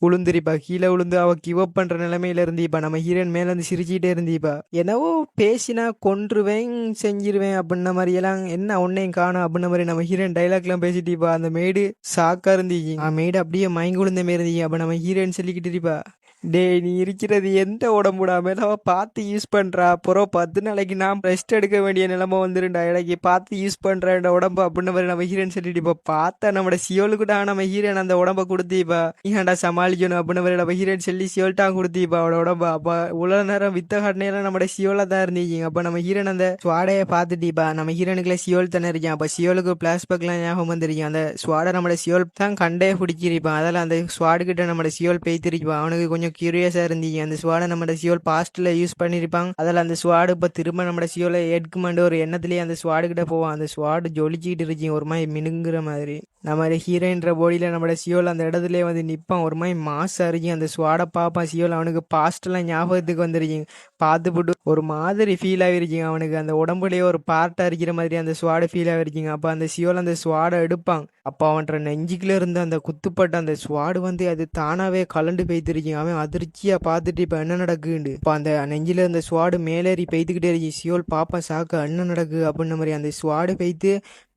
உளுந்துரிப்பா கீழே உளுந்து அவ கிவ் அப் பண்ற நிலைமையில இருந்தீப்பா. நம்ம ஹீரோயின் மேல இருந்து சிரிச்சுக்கிட்டே இருந்தீப்பா. என்னவோ பேசினா கொன்றுவேன் செஞ்சிருவேன் அப்படின்ன மாதிரி எல்லாம் என்ன உன்னையும் காணும் அப்படின்ன மாதிரி நம்ம ஹீரோயின் டைலாக் எல்லாம் பேசிட்டீப்பா. அந்த மேடு சாக்கா இருந்தீங்க. மேடு அப்படியே மயங்கி விழுந்த மாரி இருந்தீங்க. அப்ப நம்ம ஹீரோயின் சொல்லிக்கிட்டு இருப்பா, டேய் நீ இருக்கிறது எந்த உடம்புடாம அவ பார்த்து யூஸ் பண்றா. அப்புறம் 10 நாளைக்கு நான் ரெஸ்ட் எடுக்க வேண்டிய நிலைமை வந்துருண்டா. எனக்கு பார்த்து யூஸ் பண்ற இந்த உடம்பு அப்படின்னு மாதிரி நம்ம ஹீரோயின் சொல்லிட்டு இப்ப பார்த்தா நம்ம சியோலுக்குடா நம்ம ஹீரோயின் அந்த உடம்ப கொடுத்தீப்பா. நீ சமாளிக்கணும் அப்படின்னு மாதிரி நம்ம ஹீரோயின் சொல்லி சியோல்ட்டா கொடுத்தீப்பா அவட உடம்பு. அப்ப உலக நேரம் வித்த காட்டினெல்லாம் நம்ம சியோல தான் இருந்தீங்க. அப்ப நம்ம ஹீரோயின் அந்த ஸ்வாடையை பார்த்துட்டீப்பா. நம்ம ஹீரோனுக்குள்ள சியோல் தானே இருக்கேன். அப்ப சியோலுக்கு பிளாஷ்பேக்லாம் ஞாபகம் வந்துருக்கேன். அந்த ஸ்வாடை நம்ம சியோல் தான் கண்டே பிடிச்சிருப்பான். அதெல்லாம் அந்த ஸ்வாடு கிட்ட நம்ம சியோல் பெய்திருப்பான். அவனுக்கு கொஞ்சம் கியூரியஸா இருந்தீங்க. அந்த ஸ்வாடை நம்ம சியோல் பாஸ்ட்ல யூஸ் பண்ணிருப்பாங்க. அதில் அந்த ஸ்வாடு இப்ப திரும்ப நம்ம சியோல எடுக்குமாண்டு ஒரு எண்ணத்திலேயே அந்த ஸ்வாடு கிட்ட போவான். அந்த ஸ்வாடு ஜொலிச்சுக்கிட்டு இருக்கீங்க ஒரு மாதிரி மினுங்குற மாதிரி. நம்ம ஹீரோயின்ற போடியில நம்ம சியோல் அந்த இடத்துலயே வந்து நிற்பான். ஒரு மாதிரி மாசா இருக்கீங்க. அந்த ஸ்வாடை பார்ப்பான் சியோல். அவனுக்கு பாஸ்ட்லாம் ஞாபகத்துக்கு வந்துருக்கீங்க. பார்த்துப்பட்டு ஒரு மாதிரி ஃபீல் ஆகிருக்கீங்க. அவனுக்கு அந்த உடம்புலயே ஒரு பார்ட்டா இருக்கிற மாதிரி அந்த ஸ்வாடை ஃபீல் ஆகிருக்கீங்க. அப்ப அந்த சியோல் அந்த ஸ்வாடை எடுப்பான். அப்போ அவன்ற நெஞ்சுக்குள்ள இருந்து அந்த குத்துப்பட்ட அந்த ஸ்வாடு வந்து அது தானாவே கலண்டு பெய்திருக்கீங்க. அவன் அதிர்ச்சியா பார்த்துட்டு இப்ப என்ன நடக்குண்டு இப்போ அந்த நெஞ்சில இருந்த ஸ்வாடு மேலேறி பெய்துக்கிட்டே இருக்கு. சியோல் பாப்பா சாக்க என்ன நடக்கு அப்படின்ன மாதிரி அந்த ஸ்வாடு பெய்த்து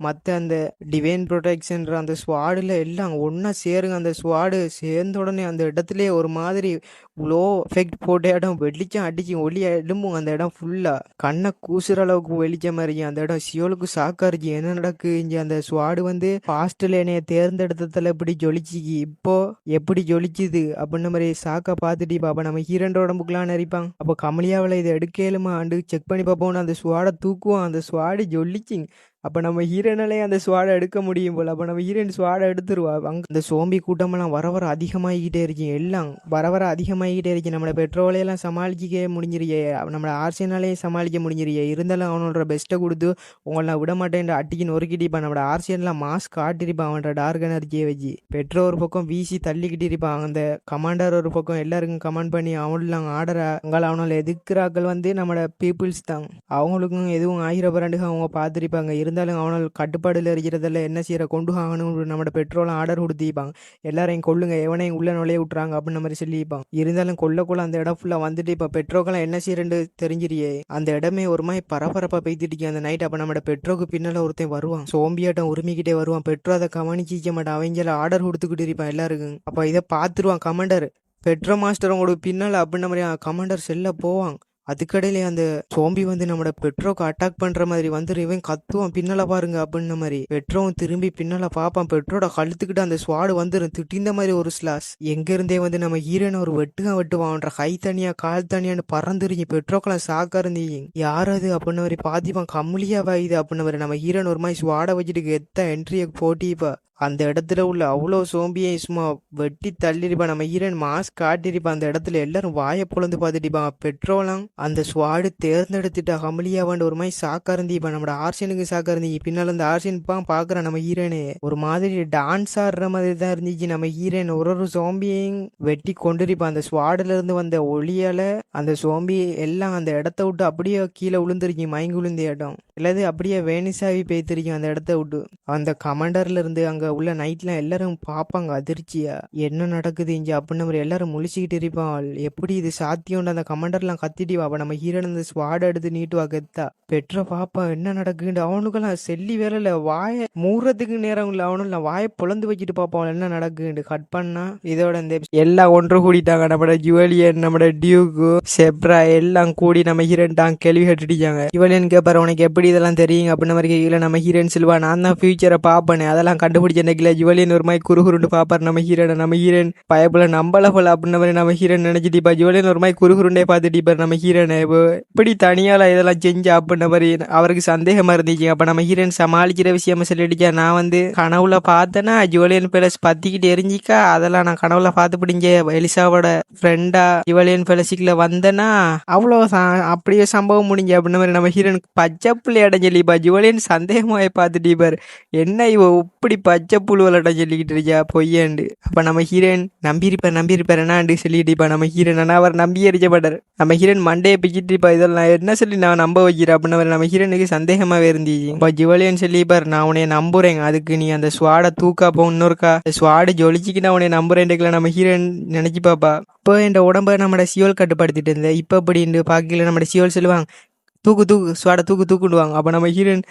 மற்ற அந்த டிவைன் ப்ரொடெக்ஷன்ற அந்த ஸ்வாடுல எல்லாம் ஒன்னா சேருங்க. அந்த ஸ்வாடு சேர்ந்த உடனே அந்த இடத்துலயே ஒரு மாதிரி லோ எஃபெக்ட் போட்ட இடம் வெளிச்சம் அடிச்சு ஒளி எழும்பும். அந்த இடம் ஃபுல்லா கண்ணை கூசுற அளவுக்கு வெளிச்ச மாதிரி அந்த இடம் சியோலுக்கு சாக்கா இருந்துச்சு. என்ன நடக்கு இங்க அந்த ஸ்வாடு வந்து பாஸ்ட்ல என்னைய தேர்ந்தெடுத்ததுல எப்படி ஜொலிச்சிக்கு இப்போ எப்படி ஜொலிச்சுது அப்படின்ன மாதிரி சாக்கா பார்த்துட்டு பாப்பா நம்ம ஹீரோட உடம்புக்குலாம் நெறிப்பாங்க. அப்போ கமலியாவில் இதை எடுக்கலுமா ஆண்டு செக் பண்ணி பார்ப்போம்னு அந்த ஸ்வாடை தூக்குவோம். அந்த ஸ்வாடு ஜொலிச்சிங்க. அப்போ நம்ம ஹீரோனாலே அந்த ஸ்வாடை எடுக்க முடியும் போல். அப்போ நம்ம ஹீரோயின் ஸ்வாடை எடுத்துருவா. அங்கே இந்த சோம்பி கூட்டமெல்லாம் வர வர அதிகமாகிக்கிட்டே இருக்கீங்க. எல்லாம் வர வர அதிகமாகிக்கிட்டே இருக்கு. நம்மளை பெட்ரோலையெல்லாம் சமாளிக்க முடிஞ்சிருக்கே. நம்மளை ஆர்சியனாலேயும் சமாளிக்க முடிஞ்சிருக்கே. இருந்தாலும் அவனோட பெஸ்ட்டை கொடுத்து உங்களை விட மாட்டேன் அட்டிக்கு நொறுக்கிட்டிப்பான். நம்மளோட ஆர்சியன்லாம் மாஸ்க் காட்டிருப்பான் அவனோட டார்க் எனர்ஜியை வச்சு. பெட்ரோ ஒரு பக்கம் வீசி தள்ளிக்கிட்டு இருப்பான். அந்த கமாண்டர் ஒரு பக்கம் எல்லாருக்கும் கமாண்ட் பண்ணி அவனுலாம் ஆர்டரை அங்கே அவனால எதிர்க்கிறாக்கள் வந்து நம்மளோட பீப்புள்ஸ் தான். அவங்களுக்கும் எதுவும் ஆகிற பிறண்டுக அவங்க பார்த்துருப்பாங்க. இருந்தாலும் அவனால் கட்டுப்பாடுல இருக்கிறதில்ல என்ன செய்யற கொண்டு ஆகணும். நம்மளோட பெட்ரோலாம் ஆர்டர் கொடுத்திருப்பாங்க. எல்லாரையும் கொள்ளுங்க எவனையும் உள்ள நுழைய விட்டுறாங்க அப்படின்னு மாதிரி சொல்லியிருப்பாங்க. இருந்தாலும் கொள்ளக்குள்ள அந்த இடம் ஃபுல்லா வந்துட்டு இப்ப பெட்ரோக்கெல்லாம் என்ன செய்யறன்னு தெரிஞ்சிரியே. அந்த இடமே ஒரு மாதிரி பரபரப்பா பெய்துட்டு அந்த நைட். அப்ப நம்ம பெட்ரோக்கு பின்னால ஒருத்தன் வருவான். சோம்பியாட்டம் உரிமிக்கிட்டே வருவான். பெட்ரோ அதை கவனிச்சிக்க மாட்டான். அவங்கள ஆர்டர் கொடுத்துக்கிட்டு இருப்பான் எல்லாருக்கும். அப்ப இதை பார்த்துருவான் கமாண்டர். பெட்ரோ மாஸ்டர் உங்களோட பின்னால அப்படின்ன மாதிரி கமாண்டர் செல்ல போவான். அதுக்கடையிலே அந்த சோம்பி வந்து நம்மளோட பெட்ரோக்கு அட்டாக் பண்ற மாதிரி வந்து இவன் கத்துவான் பின்னால பாருங்க அப்படின்ன மாதிரி. பெட்ரோவும் திரும்பி பின்னால பாப்பான். பெட்ரோட கழுத்துக்கிட்டு அந்த ஸ்வாடு வந்துடும் திட்டிந்த மாதிரி ஒரு ஸ்லாஸ். எங்க இருந்தே வந்து நம்ம ஹீரோனை ஒரு வெட்டுவான். கை தனியா கால் தனியான்னு பறந்துருங்க. பெட்ரோக்கெல்லாம் சாக்கா இருந்தீங்க. யார் அது அப்படின்ன மாதிரி பாத்திப்பான். கம்மிலியாவா இது அப்படின்ன மாதிரி நம்ம ஹீரோன் ஒரு மாதிரி ஸ்வாடை வச்சுட்டு எத்த என்ட்ரியை போட்டிப்பா. அந்த இடத்துல உள்ள அவ்வளோ சோம்பியை சும்மா வெட்டி தள்ளிருப்பான். நம்ம ஹீரோயின் மாஸ்க் காட்டிருப்பான். அந்த இடத்துல எல்லாரும் வாயை பொழந்து பார்த்துட்டிப்பான். பெட்ரோலாம் அந்த ஸ்வாடு தேர்ந்தெடுத்துட்டா கமலியாவாண்டு ஒரு மாதிரி சாக்கா இருந்திப்பான். நம்ம ஆர்சியனுக்கு சாக்கா இருந்தீங்க. பின்னால அந்த ஆர்சியன் பாக்குறான் நம்ம ஹீரோனே ஒரு மாதிரி டான்ஸ் ஆடுற மாதிரி தான் இருந்துச்சு. நம்ம ஹீரோயின் ஒரு சோம்பியையும் வெட்டி கொண்டிருப்பான். அந்த ஸ்வாடுல இருந்து வந்த ஒளியால அந்த சோம்பி எல்லாம் அந்த இடத்த விட்டு அப்படியே கீழே விழுந்துருக்கீங்க. மயங்கி விழுந்த இடம் இல்லாது அப்படியே வேனிசாவி பேய்த்திருக்கீங்க அந்த இடத்த விட்டு. அந்த கமாண்டர்ல இருந்து அங்க உள்ள நைட்ல எல்லாரும் பாப்பாங்க அதிர்ச்சியா என்ன நடக்குது இங்க அப்படின்னு மாதிரி எல்லாரும் முழிச்சுக்கிட்டு இருப்பான். எப்படி இது சாத்தியம் அந்த கமாண்டர்லாம் கத்திட்டு அப்ப நம்ம ஹீரோன் அந்த ஸ்வாட் எடுத்து நீட்டுவா கெத்தா. பெட்ரோ பாப்பா என்ன நடக்குன்னு அவனுக்கெல்லாம் செல்லி வேலையில வாய மூறதுக்கு நேரம் இல்ல. அவனும் வாயை பொழந்து வச்சுட்டு பாப்பான் என்ன நடக்குன்னு. கட் பண்ணா இதோட இந்த எல்லாம் ஒன்று கூடிட்டாங்க. நம்ம ஜுவலியன் நம்ம டியூக்கு செப்ரா எல்லாம் கூடி நம்ம ஹீரோன் டாங் கேள்வி கேட்டுட்டாங்க. ஜுவலியன் கேப்பாரு உனக்கு எப்படி இதெல்லாம் தெரியும் அப்படின்னு மாதிரி கேட்கல. நம்ம ஹீரோன் சொல்வா நான் தான் ஃபியூச்சரை பாப்பேன் அதெல்லாம் கண்டுபிடிச்ச நினைக்கல. ஜுவலியன் ஒரு மாதிரி குறுகுருண்டு பாப்பாரு நம்ம ஹீரோனை. நம்ம ஹீரோன் பயப்புல நம்பல போல அப்படின்ன மாதிரி நம்ம ஹீரோன் நினைச்சிட்டு ஜுவலியன் ஒரு மாதிரி குறுகுருண்டே பார்த்துட்டு நம்ம ஹீரோனை இப்படி தனியால இதெல்லாம் செஞ்சா அப்படின்ன மாதிரி அவருக்கு சந்தேகமா இருந்துச்சு. அப்ப நம்ம ஹீரோன் சமாளிக்கிற விஷயமா சொல்லிடுச்சா நான் வந்து கனவுல பார்த்தேன்னா ஜுவலியன் பேலஸ் பத்திக்கிட்டு எரிஞ்சிக்கா அதெல்லாம் நான் கனவுல பார்த்து பிடிங்க எலிசாவோட ஃப்ரெண்டா ஜுவலியன் பேலஸுக்குள்ள வந்தேன்னா அவ்வளோ அப்படியே சம்பவம் முடிஞ்சு அப்படின்ன மாதிரி நம்ம ஹீரோனுக்கு பச்சை பிள்ளை அடைஞ்சலிப்பா. ஜுவலியன் சந்தேகமாய் பார்த்துட்டு என்ன இவ இப்படி பச்சை பச்சை புழு விளாட்ட சொல்லிக்கிட்டு இருக்கியா பொய்யாண்டு. அப்ப நம்ம ஹீரோயின் நம்பியிருப்பார் என்னாண்டு சொல்லிட்டு இப்ப நம்ம ஹீரோயின் ஆனா அவர் நம்பி அடிச்ச மாட்டார். நம்ம ஹீரோயின் மண்டையை பிச்சுட்டு இப்ப இதெல்லாம் என்ன சொல்லி நான் நம்ப வைக்கிறேன் அப்படின்னு நம்ம ஹீரோனுக்கு சந்தேகமாவே இருந்துச்சு. இப்ப ஜுவலியன் சொல்லிப்பார் நான் உன்னைய நம்புறேன், அதுக்கு நீ அந்த ஸ்வாடை தூக்கா போ இன்னொருக்கா ஸ்வாடு ஜொலிச்சுக்கு நான் உன்னைய நம்புறேன் நம்ம ஹீரோயின் நினைச்சு பாப்பா. இப்போ இந்த உடம்ப நம்ம சியோல் கட்டுப்படுத்திட்டு இருந்தேன். இப்ப அப்படின்னு பாக்கல நம்ம சியோல் சொல்லுவாங்க தூக்கு ஸ்வாட தூக்குடுவாங்க. அப்ப நம்ம ஹீரோயின்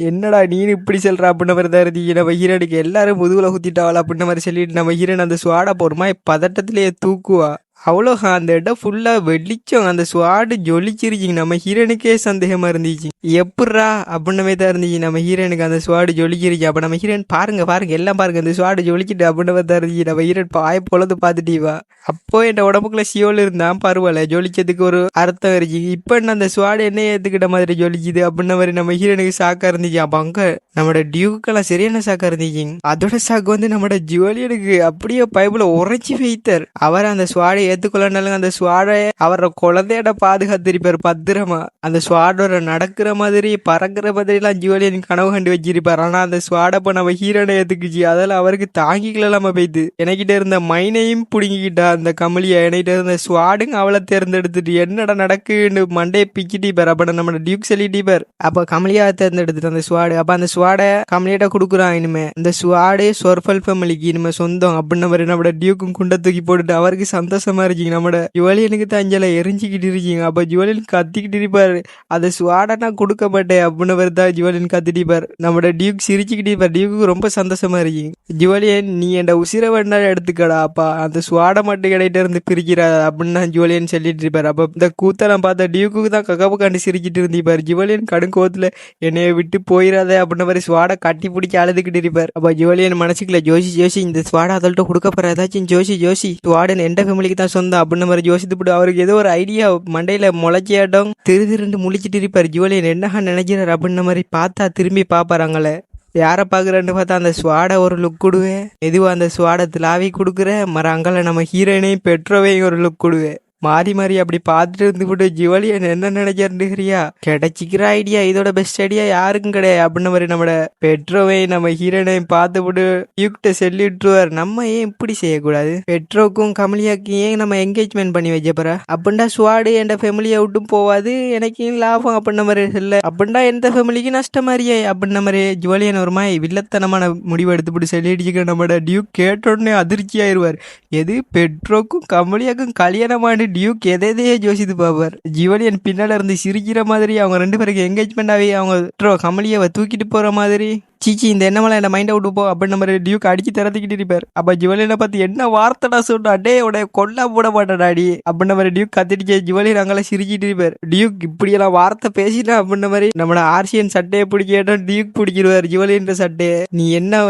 என்னடா நீ இப்படி சொல்ற அப்படின்ன மாதிரி தான் இருந்துச்சு. நம்ம ஹீரோனுக்கு எல்லாரும் முதுகுல குத்திட்டாவல அப்படின்ன மாதிரி சொல்லிட்டு நம்ம ஹீரோயின் அந்த ஸ்வாட போறமா பதட்டத்திலேயே தூக்குவா. அவ்வளோ அந்த இடம் ஃபுல்லா வெளிச்சம், அந்த ஸ்வாடு ஜொலிச்சிருச்சிங்க. நம்ம ஹீரோனுக்கே சந்தேகமா இருந்துச்சு எப்பட்றா அப்படின்னவே தான் இருந்துச்சு. நம்ம ஹீரோனுக்கு அந்த ஸ்வாடு ஜொலிச்சிருச்சு. அப்ப நம்ம ஹீரோயின் பாருங்க எல்லாம் பாருங்க அந்த ஸ்வாடு ஜொலிச்சிட்டு அப்படின்னவே தான் இருந்துச்சு. நம்ம ஹீரோயின் பாய பொழுது பார்த்துட்டீவா. அப்போ என் உடம்புக்குள்ள சியோல் இருந்தான் பரவாயில்ல, ஜொலிச்சதுக்கு ஒரு அர்த்தம் இருந்துச்சு. இப்ப என்ன அந்த ஸ்வாடு என்ன ஏத்துக்கிட்ட மாதிரி ஜொலிச்சுது அப்படின்ன மாதிரி நம்ம ஹீரோனுக்கு சாக்கா இருந்துச்சு. அப்ப அங்க நம்மளோட டியூக்கெல்லாம் சரியான சாக்கா இருந்துச்சு. அதோட சாக்கு வந்து நம்மளோட ஜுவலியனுக்கு அப்படியே பைபிள உரைச்சி வைத்தார். அவர் அந்த ஸ்வாடை ஏத்துக்கொள்ளனாலும் அந்த ஸ்வாடை அவரோட குழந்தையோட பாதுகாத்திருப்பார் பத்திரமா. அந்த ஸ்வாடோட நடக்கிற மாதிரி பறக்கிற மாதிரி எல்லாம் ஜுவலியன் கனவு கண்டு வச்சிருப்பார். ஆனா அந்த ஸ்வாடப்ப நம்ம ஹீரோனை ஏத்துக்குச்சு. அதெல்லாம் அவருக்கு தாங்கிக்கலாம போயிட்டு எனக்கிட்ட இருந்த மைனையும் புடுங்கிக்கிட்டா அந்த கமலியா. என்கிட்ட இருந்த ஸ்வாடுங்க அவளை தேர்ந்தெடுத்துட்டு என்னடா நடக்குன்னு மண்டையை பிச்சுட்டிப்பார். அப்ப நம்ம டியூக் சொல்லிட்டிப்பார். அப்ப கமலியா தேர்ந்தெடுத்துட்டு அந்த ஸ்வாடு. அப்ப அந்த ஸ்வாடை கமலியிட்ட கொடுக்குறான். இனிமே இந்த ஸ்வாடு சொர்ஃபல் ஃபேமிலிக்கு இனிமே சொந்தம் அப்படின்னு மாதிரி நம்ம டியூக்கும் குண்டை தூக்கி போட்டுட்டு அவருக்கு சந்தோஷமா இருக்கீங்க. நம்ம ஜுவலியனுக்கு தான் அஞ்சல எரிஞ்சிக்கிட்டு இருக்கீங்க. அப்ப ஜுவலியன் கத்திக்கிட்டு இருப்பாரு அதை ஸ்வாடை நான் கொடுக்க மாட்டேன் அப்படின்னு மாதிரி தான் ஜுவலியன் கத்திட்டு இருப்பார். நம்ம டியூக் சிரிச்சுக்கிட்டு இருப்பார். டியூக்கு ரொம்ப சந்தோஷமா இருக்கீங்க. ஜுவலியன் நீ என் உசிரை வேண்டா எடுத்துக்கடா அப்பா, அந்த ஸ்வாடை மட்டும் கிடையிட்ட இருந்து பிரிக்கிறா அப்படின்னு ஜுவலியன் சொல்லிட்டு இருப்பார். அப்ப இந்த கூத்தெல்லாம் பார்த்தா டியூக்கு தான் ககப்பு கண்டு சிரிச்சிட்டு இருந்திருப்பார். ஜுவலியன் கடுங்கோத்துல என்னைய விட்டு போயிடாத அப்படின்ன மாதிரி ஸ்வாடை கட்டி பிடிச்சி அழுதுகிட்டு இருப்பார். அப்ப ஜுவலியன் மனசுக்குள்ள ஜோசி இந்த ஸ்வாடை அதல்ட்ட கொடுக்க போற ஏதாச்சும் ஜோசி ஸ்வாடன் எந்த ஃபேமிலிக்கு தான் சொந்தம் அப்படின்னு மாதிரி யோசித்துப்பட்டு அவருக்கு ஏதோ ஒரு ஐடியா மண்டையில முளைச்சியாட்டம் திரு முழிச்சிட்டு இருப்பார். ஜுவலியன் என்னஹா நினைக்கிறார் அப்படின்ன மாதிரி பார்த்தா திரும்பி பாப்பாராங்களே யாரை பாக்குறேன்னு பார்த்தா அந்த ஸ்வாடை ஒரு லுக் கொடுவேன். எதுவும் அந்த ஸ்வாடை திலாவி கொடுக்குற மர அங்கல நம்ம ஹீரோயினையும் பெட்ரோவையும் ஒரு லுக் கொடுவேன். மாறி அப்படி பார்த்துட்டு இருந்துவிட்டு ஜுவலியன் என்ன நினைச்சிருந்துக்கிறியா கிடைச்சிக்கிற ஐடியா இதோட பெஸ்ட் ஐடியா யாருக்கும் கிடையாது அப்படின்னு மாதிரி நம்ம பெட்ரோவை நம்ம ஹீரோனையும் பார்த்துவிட்டு யூக்கிட்ட சொல்லிட்டுருவார். நம்ம ஏன் இப்படி செய்யக்கூடாது, பெட்ரோக்கும் கமலியாக்கும் ஏன் நம்ம என்கேஜ்மெண்ட் பண்ணி வச்சப்பற அப்படின்டா ஸ்வாடு என் ஃபேமிலியை விட்டு போவாது எனக்கு லாபம் அப்படின்ன மாதிரி இல்லை அப்படின்டா எந்த ஃபேமிலிக்கு நஷ்டம் மாதிரியே அப்படின்ன மாதிரி ஜுவலியன் ஒரு மாதிரி வில்லத்தனமான முடிவு எடுத்துவிட்டு சொல்லிடுச்சுக்க. நம்ம டியூக் கேட்டோடனே அதிர்ச்சி ஆயிடுவார். எது பெட்ரோக்கும் கமலியாக்கும் கல்யாணமான டியூக் எதையே யோசித்து பார்ப்பார். ஜுவலியன் பின்னால இருந்து சிரிக்கிற மாதிரி அவங்க ரெண்டு பேருக்கு என்கேஜ்மெண்ட் ஆகி அவங்க கமலியாவை தூக்கிட்டு போற மாதிரி சீச்சி இந்த எண்ணமெல்லாம் என்ன மைண்ட் அவுட் போ அப்படின்னு நம்ம டியூக் அடிச்சு திறத்துக்கிட்டு இருப்பார். அப்ப ஜுவலியனை பார்த்து என்ன வார்த்தைடா சொன்னா டே உடைய கொல்லா போட மாட்டாடாடி அப்படின்னு மாதிரி டியூக் கத்திட்டு ஜுவலியன் அங்கெல்லாம் சிரிச்சிட்டு இருப்பார். டியூக் இப்படியெல்லாம் வார்த்தை பேசினா அப்படின்ன மாதிரி நம்மளோட ஆர்சியன் சட்டையை பிடிக்கட்டும் டியூக் பிடிக்கிடுவார் ஜுவலியன் சட்டையை. நீ என்ன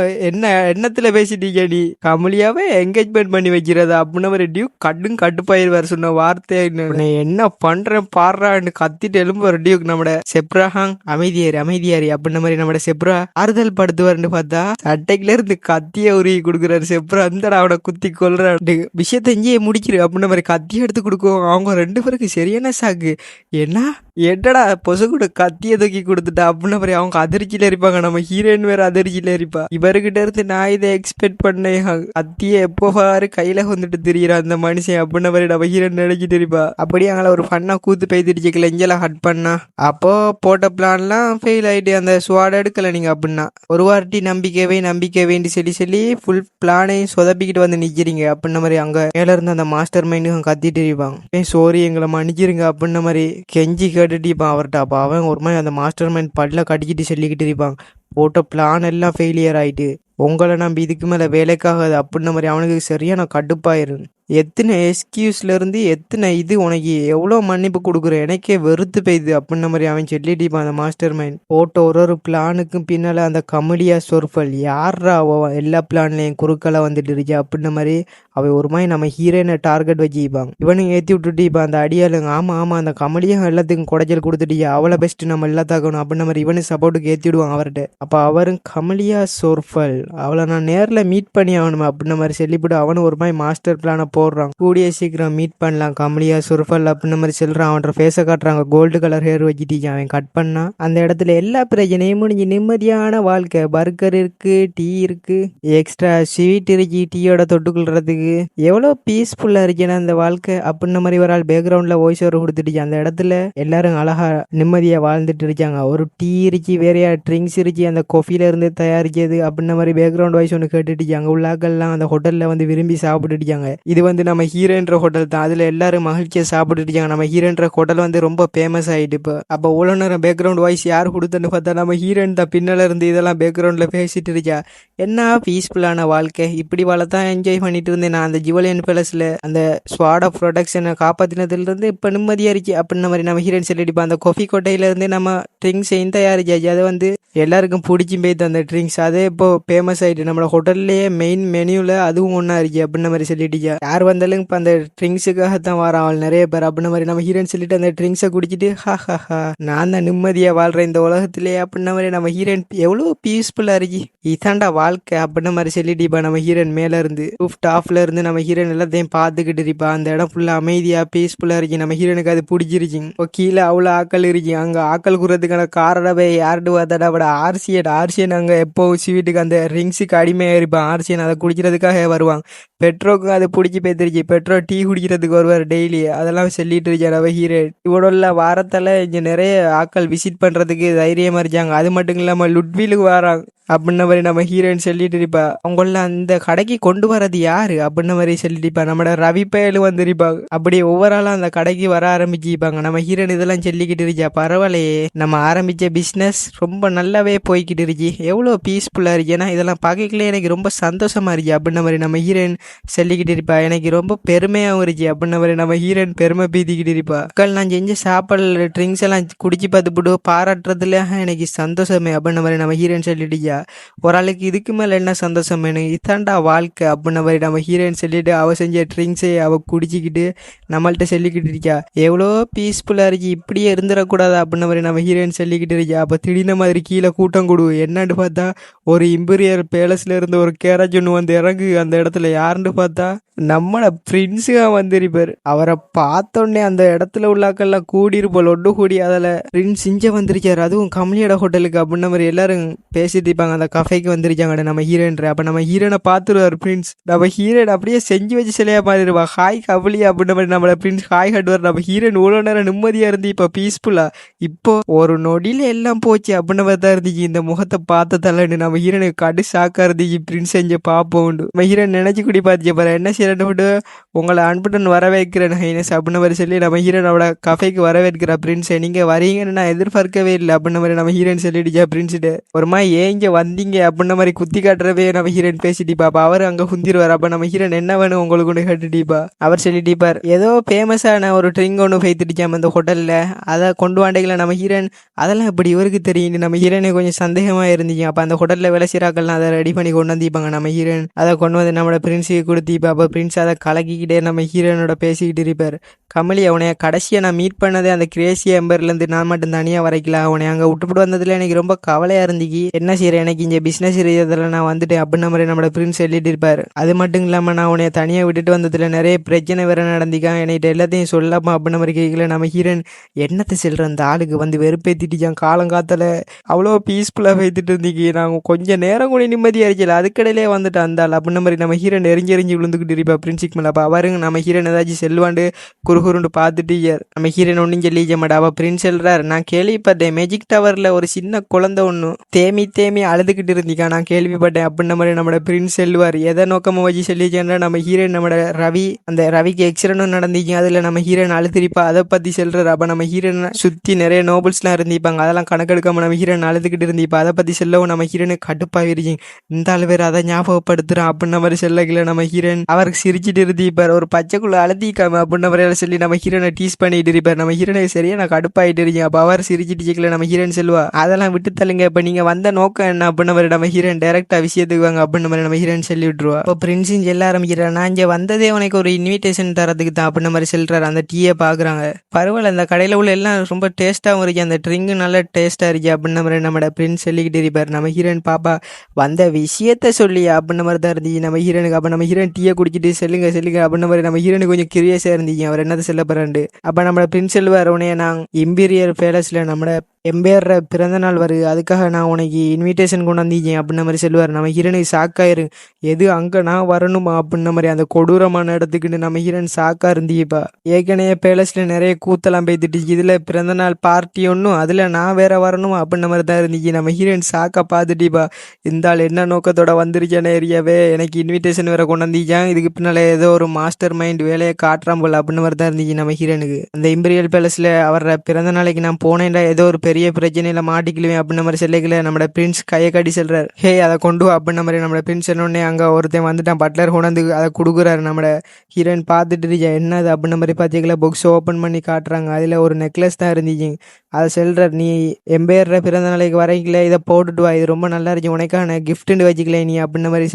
எண்ணத்துல பேசிட்டீங்க, நீ கமலியாவே என்கேஜ்மெண்ட் பண்ணி வைக்கிறதா அப்படின்னு மாதிரி டியூக் கட்டுப்பாயிருவார். சொன்ன வார்த்தை என்ன பண்றேன் பாடுறான்னு கத்திட்டு எழும்புவார் டியூக். நம்ம செப்ராஹாங் அமைதியாரி அப்படின்ன மாதிரி நம்ம செப்ரா ஆறுதல் படுத்துவார்னு பார்த்தா சட்டைக்குல இருந்து கத்திய உருகி கொடுக்குறாரு செப்ரா. அந்த அவனை குத்தி கொல்றாரு விஷயத்த இங்கேயே முடிக்கிறு அப்படின்னு மாதிரி கத்திய எடுத்து கொடுக்கும். அவங்க ரெண்டு பேருக்கு சரியான சாக்கு. என்னடா பொசு கூட கத்திய தூக்கி கொடுத்துட்டா அப்படின்னு மாதிரி அவங்க அதிர்ச்சியில இருப்பாங்க. நம்ம ஹீரோயின் வேற அதிர்ச்சியில இருப்பா. இவர்கிட்ட இருந்து நான் இதை எக்ஸ்பெக்ட் பண்ணேன். கத்திய எப்போ பாரு கையில வந்துட்டு திரியிறான் அந்த மனுஷன் அப்படின்னு மாதிரி நம்ம ஹீரோயின் நினைச்சிட்டு இருப்பா. அப்படியே அங்கே ஒரு ஃபன்னா கூத்து பேத்திருச்சுக்கல இங்கெல்லாம் ஹட் பண்ணா. அப்போ போட்ட பிளான்லாம் ஃபெயில் ஆயிட்டு அந்த ஸ்வாட் எடுக்கல நீங்க அப்படின்னா ஒரு வாட்டி நம்பிக்கை வேண்டி சொல்லி ஃபுல் பிளானையும் சொதப்பிக்கிட்டு வந்து நிக்கிறீங்க அப்படின்ன மாதிரி அங்க மேல இருந்து அந்த மாஸ்டர் மைண்டும் கத்திட்டு இருப்பாங்க. சோரி எங்களை மன்னிச்சிருங்க அப்படின்ன மாதிரி கெஞ்சி கேட்டுட்டு இருப்பான் அவர்கிட்ட. அப்ப அவன் ஒரு மாதிரி அந்த மாஸ்டர் மைண்ட் பல்ல கட்டிக்கிட்டு சொல்லிக்கிட்டு இருப்பாங்க போட்ட பிளான் எல்லாம் ஃபெயிலியர் ஆயிட்டு உங்களை நம்பி இதுக்கு மேல வேலைக்காகாது அப்படின்ன மாதிரி அவனுக்கு சரியான கடுப்பாயிரும். எத்தனை எக்ஸ்கியூஸ்ல இருந்து எத்தனை இது உனக்கு எவ்வளோ மன்னிப்பு கொடுக்குற எனக்கே வெறுத்து போயுது அப்படின்ன மாதிரி அவன் சொல்லிட்டு அந்த மாஸ்டர் மைண்ட் போட்ட ஒரு பிளானுக்கும் பின்னால அந்த கமலியா சொர்ஃபல் யாரா எல்லா பிளான்லயும் குறுக்கெல்லாம் வந்துட்டு இருக்கா அப்படின்ன மாதிரி அவன் ஒரு மாதிரி நம்ம ஹீரோயினை டார்கெட் வச்சுப்பாங்க. இவனுங்க ஏற்றி விட்டுட்டு இப்போ அந்த அடியாளுங்க ஆமா அந்த கமலியா எல்லாத்துக்கும் குடைச்சல் கொடுத்துட்டியா அவளை பெஸ்ட் நம்ம எல்லாத்தாக்கணும் அப்படின்ன மாதிரி இவனு சப்போர்ட்டுக்கு ஏற்றி விடுவாங்க அவர்கிட்ட. அப்போ அவரும் கமலியா சொர்ஃபல் அவளை நான் நேரில் மீட் பண்ணி ஆகணுமா அப்படின்ன மாதிரி சொல்லிவிட்டு அவனு ஒரு மாதிரி மாஸ்டர் பிளானை போடுறான். கூடிய சீக்கிரம் மீட் பண்ணலாம் கமலியா சுர்ஃபல் அப்படின்ற மாதிரி சொல்றான். அவன் ஃபேஸை காட்டுறாங்க. கோல்டு கலர் ஹேர் வச்சுட்டு அவன் கட் பண்ணா. அந்த இடத்துல எல்லா பிரச்சனையும் முடிஞ்சு நிம்மதியான வாழ்க்கை. பர்கர் இருக்கு, டீ இருக்கு, எக்ஸ்ட்ரா ஸ்வீட் இருக்கு டீயோட தொட்டுக்கொள்றதுக்கு. எவ்வளோ பீஸ்ஃபுல்லா இருக்குன்னா அந்த வாழ்க்கை அப்படின்ற மாதிரி ஒரு ஆள் பேக்ரவுண்ட்ல வாய்ஸ் ஓவர் கொடுத்துட்டு அந்த இடத்துல எல்லாரும் அழகா நிம்மதியா வாழ்ந்துட்டு இருக்காங்க. ஒரு டீ இருக்கு, வேறையா ட்ரிங்க்ஸ் இருக்கு, அந்த காஃபில இருந்து தயாரிச்சது அப்படின்ற மாதிரி பேக்ரவுண்ட் வாய்ஸ் ஒன்று கேட்டுட்டு அங்க உள்ளாக்கள்லாம் அந்த ஹோட்டல்ல வந்து விரும்பி சாப்பிட்டுட்டாங்க. இது வந்து நம்ம ஹீரோன்ற ஹோட்டல் தான். அதுல எல்லாரும் மகிழ்ச்சியா சாப்பிட்டுட்டாங்க. நம்ம ஹீரோன்ற ஹோட்டல் வந்து ரொம்ப ஃபேமஸ் ஆயிட்டு இப்போ. அப்போ இவ்வளோ நேரம் பேக்ரவுண்ட் வாய்ஸ் யார் கொடுத்தன்னு பார்த்தா நம்ம ஹீரோயின் தான். பின்னால இருந்து இதெல்லாம் பேக்ரவுண்ட்ல பேசிட்டு இருக்கா. என்ன பீஸ்ஃபுல்லான வாழ்க்கை. இப்படி வாழத்தான் என்ஜாய் பண்ணிட்டு இருந்தேன் நான் அந்த ஜுவலியன் பேலஸ்ல. அந்த ஸ்வாட் ஆஃப் ப்ரொடக்ஷனை காப்பாத்தினதுல இருந்து இப்ப நிம்மதியா இருக்கு அப்படின்ற மாதிரி நம்ம ஹீரோயின் சொல்லிட்டு அந்த காஃபி கோட்டையில இருந்து நம்ம ட்ரிங்க்ஸையும் தயாரிச்சாச்சு. அதை வந்து எல்லாருக்கும் பிடிச்சும் போய்த்து அந்த ட்ரிங்க்ஸ். அதே இப்போ ஃபேமஸ் ஆயிட்டு நம்மளோட ஹோட்டல்லேயே மெயின் மெனுவில் அதுவும் ஒன்றா இருக்கு அப்படின்ற மாதிரி சொல்லிட்டுச்சா. யார் வந்தாலும் இப்போ அந்த ட்ரிங்க்ஸுக்காகத்தான் வரான் அவள் நிறைய பேர் அப்படின்ற மாதிரி நம்ம ஹீரோயின் சொல்லிட்டு அந்த ட்ரிங்க்ஸை குடிச்சிட்டு ஹா நான் தான் நிம்மதியாக வாழ்கிறேன் இந்த உலகத்திலே அப்படின்ற மாதிரி நம்ம ஹீரோயின் எவ்வளோ பீஸ்ஃபுல்லாக இருக்கு. இதாண்டா வாழ்க்கை அப்படின்ற மாதிரி சொல்லிட்டு இப்போ நம்ம ஹீரோயின் மேலே இருந்து ரூஃப் டாப்ல இருந்து நம்ம ஹீரோயின் எல்லாத்தையும் பார்த்துக்கிட்டு இருப்பா. அந்த இடம் ஃபுல்லாக அமைதியாக பீஸ்ஃபுல்லாக இருக்கு. நம்ம ஹீரோனுக்கு அது பிடிச்சிருச்சு. இப்போ கீழே அவ்வளோ ஆக்கள் இருக்கு. அங்கே ஆக்கள் கூறதுக்கான காரணமே யார்டு பார்த்தா ஆர்சியன் அங்கே எப்போ ஸ்வீட்டுக்கு அந்த ரிங்ஸுக்கு அடிமையாக இருப்பான். ஆர்சியன் அதை குடிக்கிறதுக்காக வருவாங்க. பெட்ரோக்கும் அது பிடிச்சி பேத்துருச்சு. பெட்ரோ டீ குடிக்கிறதுக்கு வருவார் டெய்லி. அதெல்லாம் சொல்லிட்டு இருக்கார் அவ ஹீரோ. இவ்வளோ வாரத்தில் இங்கே நிறைய ஆக்கள் விசிட் பண்ணுறதுக்கு தைரியமாக இருக்காங்க. அது மட்டும் இல்லாமல் லுட்விலுக்கு வராங்க அப்படின்ன மாதிரி நம்ம ஹீரோயின் சொல்லிட்டு இருப்பா. அவங்கள அந்த கடைக்கு கொண்டு வரது யாரு அப்படின்ன மாதிரி சொல்லிட்டு இருப்பா. நம்ம ரவி பயலு வந்துருப்பாங்க. அப்படி ஒவ்வொரு ஆளும் அந்த கடைக்கு வர ஆரம்பிச்சுப்பாங்க. நம்ம ஹீரோயின் இதெல்லாம் சொல்லிக்கிட்டு இருக்கா. பரவாயில்லையே நம்ம ஆரம்பிச்ச பிஸ்னஸ் ரொம்ப நல்லாவே போய்கிட்டு இருக்கு. எவ்வளோ பீஸ்ஃபுல்லாக இருக்கு. ஏன்னா இதெல்லாம் பார்க்கல எனக்கு ரொம்ப சந்தோஷமா இருக்கு அப்படின்ன மாதிரி நம்ம ஹீரோயின் சொல்லிக்கிட்டு இருப்பா. எனக்கு ரொம்ப பெருமையாகவும் இருக்கு அப்படின்ன மாதிரி நம்ம ஹீரோயின் பெருமை பீத்திக்கிட்டு இருப்பா. மக்கள் நான் செஞ்ச சாப்பாடு ட்ரிங்க்ஸ் எல்லாம் குடிச்சு பார்த்துப்பட்டு பாராட்டுறதுல எனக்கு சந்தோஷமே அப்படின்ன மாதிரி நம்ம ஹீரோயின் சொல்லிட்டு ஒரு ஆளுக்கு இதுக்கு மேல என்ன சந்தோஷம் வேணும். இதாண்டா வாழ்க்கை அப்படின்ன மாதிரி நம்ம ஹீரோயின் சொல்லிட்டு அவ செஞ்ச ட்ரிங்க்ஸை அவ குடிச்சிக்கிட்டு நம்மள்ட்ட சொல்லிக்கிட்டு இருக்கா. எவ்வளோ பீஸ்ஃபுல்லா இருக்கு. இப்படியே இருந்துடக்கூடாது அப்படின்ன மாதிரி நம்ம ஹீரோயின் சொல்லிக்கிட்டு இருக்கா. அப்போ திடீர்னு மாதிரி கீழே கூட்டம் கொடு என்னன்னு பார்த்தா ஒரு இம்பீரியல் பேலஸ்ல இருந்து ஒரு கேரேஜ் ஒன்று வந்து இறங்கு. அந்த இடத்துல யாருன்னு பார்த்தா நம்மள பிரின்ஸுగా வந்திருப்பார். அவரை பார்த்தோன்னே அந்த இடத்துல உள்ளாக்கெல்லாம் கூடியிருப்போம் ஒட்டு கூடி அதில் பிரின்ஸ் இஞ்ச வந்திருக்காரு. அதுவும் கமலியோட ஹோட்டலுக்கு அப்படின்ன மாதிரி எல்லாரும் பேசிட்டு இருப்பாங்க. அந்த கஃபேக்கு வந்திருக்காங்க நம்ம ஹீரோயின். அப்போ நம்ம ஹீரோனை பார்த்துருவார் பிரின்ஸ். நம்ம ஹீரோயின் அப்படியே செஞ்சு வச்சு சிலையா மாறிடுவா. ஹாய் கமலி அப்படின்ன மாதிரி நம்மள பிரின்ஸ் ஹாய் கட்டுவார். நம்ம ஹீரோயின் இவ்வளோ நேரம் நிம்மதியாக இருந்து இப்போ பீஸ்ஃபுல்லா இப்போ ஒரு நொடியில எல்லாம் போச்சு அப்படின்ன மாதிரி தான் இருந்துச்சு. இந்த முகத்தை பார்த்ததாலன்னு நம்ம ஹீரோனுக்கு கடு ஷாக்கா இருந்துச்சு. பிரின்ஸ் செஞ்ச பார்ப்போம் நம்ம ஹீரோயின் நினைச்சு கூடி பார்த்துச்சு. பாரு என்ன செய்யறது உங்களை அன்புடன் வரவேற்கிறேன் ஹைனஸ் அப்படின்னு மாதிரி சொல்லி நம்ம ஹீரோனோட கஃபேக்கு வரவேற்கிற பிரின்ஸ். நீங்க வரீங்கன்னு நான் எதிர்பார்க்கவே இல்லை அப்படின்ன மாதிரி நம்ம ஹீரோயின் சொல்லிடுச்சா பிரின்ஸ்ட்டு. ஒரு மாதிரி ஏங்க வந்தீங்க அப்படின்ன மாதிரி குத்தி காட்டுறவே நம்ம ஹீரோயின் பேசிட்டிப்பா. அப்போ அவர் அங்கே குந்திருவார். அப்போ நம்ம ஹீரோயின் என்ன வேணும் உங்களுக்கு கேட்டுட்டிப்பா. அவர் சொல்லிட்டிப்பார் ஏதோ ஃபேமஸான ஒரு ட்ரிங்க் ஒன்று வைத்துட்டிச்சாம அந்த ஹோட்டலில் அதை கொண்டு வாண்டிக்கல. நம்ம ஹீரோயின் அதெல்லாம் இப்படி இவருக்கு தெரியும். நம்ம ஹீரோயினுக்கு கொஞ்சம் சந்தேகமாக இருந்துச்சு. அப்போ அந்த ஹோட்டலில் வேலை செய்கிறாக்கள்லாம் அதை ரெடி பண்ணி கொண்டு வந்திப்பாங்க. நம்ம ஹீரோயின் அதை கொண்டு வந்து நம்மளோட பிரின்ஸுக்கு கொடுத்திப்பா. அப்போ பிரின்ஸ் அதை கலக்கிக்கிட்டே நம்ம ஹீரோனோட பேசிக்கிட்டு இருப்பார். கமலி அவனைய கடைசியாக நான் மீட் பண்ணதே அந்த கிரேசி எம்பர்லேருந்து நான் மட்டும் தனியாக வரைக்கலாம். அவனை அங்கே விட்டுப்பட்டு வந்ததில் எனக்கு ரொம்ப கவலையாக இருந்துச்சு. என்ன செய்கிறேன் எனக்கு இங்கே பிஸ்னஸ் ரீதியில் நான் வந்துட்டேன் அப்படின்ன மாதிரி நம்மளோட பிரின்ஸ் சொல்லிட்டு இருப்பார். அது மட்டும் இல்லாமல் நான் அவனைய தனியாக விட்டுட்டு வந்ததில் நிறைய பிரச்சனை வேற நடந்திக்கான். என்கிட்ட எல்லாத்தையும் சொல்லாமா அப்படின்ன மாதிரி கேட்கல. நம்ம ஹீரோயின் என்னத்தை செல்ற அந்த ஆளுக்கு வந்து வெறுப்பேற்றிட்டான். காலங்காத்தில் அவ்வளோ பீஸ்ஃபுல்லாக வைத்துட்டு இருந்தீங்க. நாங்கள் கொஞ்சம் நேரம் கூட நிம்மதியாக இருக்கல. அதுக்கடையிலே வந்துட்டு அந்த ஆள் அப்படின்ன மாதிரி நம்ம ஹீரோயின் எரிஞ்சு விழுந்துக்கிட்டு இருப்பா பிரின்ஸுக்கு மேலே. அப்போ அவருங்க நம்ம ஹீரோயின் ஏதாச்சும் செல்வாண்டு குறுகுருண்டு பார்த்துட்டு நம்ம ஹீரோயின் ஒன்றும் சொல்லிக்க மாட்டா. அவள் பிரின்ஸ் சொல்றாரு நான் கேள்விப்பட்டேன் மேஜிக் டவரில் ஒரு சின்ன குழந்தை ஒன்று தேமி அழுதுகிட்டு இருந்தீங்க நான் கேள்விப்பட்டேன் அப்படின்ன மாதிரி நம்மளோட பிரின்ஸ் செல்வார். எதை நோக்கமாக வச்சு சொல்லிச்சேன்னா நம்ம ஹீரோயின் நம்மளோட ரவி அந்த ரவிக்கு எக்ஸிடென்ட்டும் நடந்திங்க. அதில் நம்ம ஹீரோயின் அழுதுரிப்பா. அதை பற்றி சொல்கிறார். அப்போ நம்ம ஹீரோயின் சுற்றி நிறைய நோபல்ஸ்லாம் இருந்திப்பாங்க. அதெல்லாம் கணக்கெடுக்காம நம்ம ஹீரோயின் அழுதுகிட்டு இருந்திப்பா. அதை பற்றி சொல்லவும் நம்ம ஹீரோனுக்கு கடுப்பாகிருச்சு. இந்த ஆள் வேறு அதை ஞாபகப்படுத்துகிறான் அப்படின்ன மாதிரி சொல்லல நம்ம ஹீரோயின் அவருக்கு சிரிச்சிட்டு இருந்திப்பார். ஒரு பச்சைக்குள்ள அழுதிக்காம அப்படின்ன மாதிரி சொல்லி நம்ம ஹீரோனை டீஸ் பண்ணிட்டு இருப்பார். நம்ம ஹீரோனுக்கு சரியா நான் கடுப்பாயிட்டு இருக்கேன். அப்ப அவர் சிரிச்சிட்டு இருக்கல நம்ம ஹீரோன் சொல்லுவா, அதெல்லாம் விட்டு தள்ளுங்க, இப்ப நீங்க வந்த நோக்கம் என்ன அப்படின்னு மாதிரி நம்ம ஹீரோன் டைரக்டா விஷயத்துக்கு வாங்க அப்படின்னு மாதிரி நம்ம ஹீரோன் சொல்லி விட்டுருவா. இப்போ பிரின்ஸும் சொல்ல ஆரம்பிக்கிறார், நான் இங்க வந்ததே உனக்கு ஒரு இன்விடேஷன் தரதுக்கு தான் அப்படின்னு மாதிரி சொல்றாரு. அந்த டீயை பாக்குறாங்க, பரவாயில்ல அந்த கடையில உள்ள எல்லாம் ரொம்ப டேஸ்டாவும் இருக்கு, அந்த ட்ரிங்க் நல்ல டேஸ்டா இருக்கு அப்படின்னு மாதிரி நம்மட பிரின்ஸ் சொல்லிக்கிட்டு இருப்பார். நம்ம ஹீரோன் பாப்பா வந்த விஷயத்த சொல்லி அப்படின்ன மாதிரி தான் இருந்துச்சு நம்ம ஹீரோனுக்கு. அப்போ நம்ம ஹீரோன் டீயை குடிச்சிட்டு செல்லுங்க செல்லுங்க அப்படின்ன மாதிரி நம்ம ஹீரோனுக்கு கொஞ்சம் கியூரியஸாக இருந்துச்சு அவர் என்னதை செல்ல போறாண்டு. அப்போ நம்மளோட பிரின்ஸ் செல்வார், உனைய நான் இம்பீரியர் பேலஸில் நம்மளோட எம்பேர பிறந்த நாள் வருது, அதுக்காக நான் உனக்கு இன்விடேஷன் கொண்டு வந்தீங்க அப்படின்ன மாதிரி சொல்லுவார். நம்ம ஹீரோனுக்கு ஷாக்காயிரு, எது அங்கே நான் வரணுமா அப்படின்ன மாதிரி அந்த கொடூரமான இடத்துக்குன்னு நம்ம ஹீரோன் ஷாக்கா இருந்தீப்பா. ஏற்கனவே பேலஸில் நிறைய கூத்தெல்லாம் பேத்துட்டு இதில் பிறந்த நாள் பார்ட்டி ஒன்றும் அதில் நான் வேற வரணுமா அப்படின்ன மாதிரி தான் இருந்துச்சு. நம்ம ஹீரோயின் ஷாக்கா பார்த்துட்டீப்பா, இந்த ஆள் என்ன நோக்கத்தோட வந்திருக்கேன்னு ஏரியாவே எனக்கு இன்விடேஷன் வேற கொண்டு வந்தீங்க, இதுக்கு பின்னால ஏதோ ஒரு மாஸ்டர் மைண்ட் வேலையை காட்டுறான் போல அப்படின்னு மாதிரி தான் இருந்துச்சு நம்ம ஹீரோனுக்கு. அந்த இம்பீரியல் பேலஸில் அவர பிறந்த நாளைக்கு நான் போனேன்டா ஏதோ ஒரு பெரிய பிரச்சனையில மாட்டிக்கலுவேன் அப்படின்ன மாதிரி சொல்லிக்கல நம்மளோட பிரின்ஸ் கையை காட்டி சொல்றாரு, ஹே அதை கொண்டு வா அப்படின்ன மாதிரி நம்மளோட பிரின்ஸ் சொன்னோடனே அங்கே ஒருத்தன் வந்துட்டான், பட்லர் கொண்டாந்து அதை கொடுக்குறாரு. நம்மளோட ஹீரோயின் பார்த்துட்டு இருக்கா, என்னது அப்படின்ன மாதிரி பார்த்தீங்களா, பாக்ஸ் ஓப்பன் பண்ணி காட்டுறாங்க, அதில் ஒரு நெக்லஸ் தான் இருந்துச்சு. அதை சொல்றார், நீ எம்பேர்ற பிறந்த நாளைக்கு வரைக்கல இதை போட்டுட்டு வா, இது ரொம்ப நல்லா இருக்கு, உனக்கான கிஃப்ட்டுன்னு வச்சுக்கல நீ அப்படின்ன மாதிரி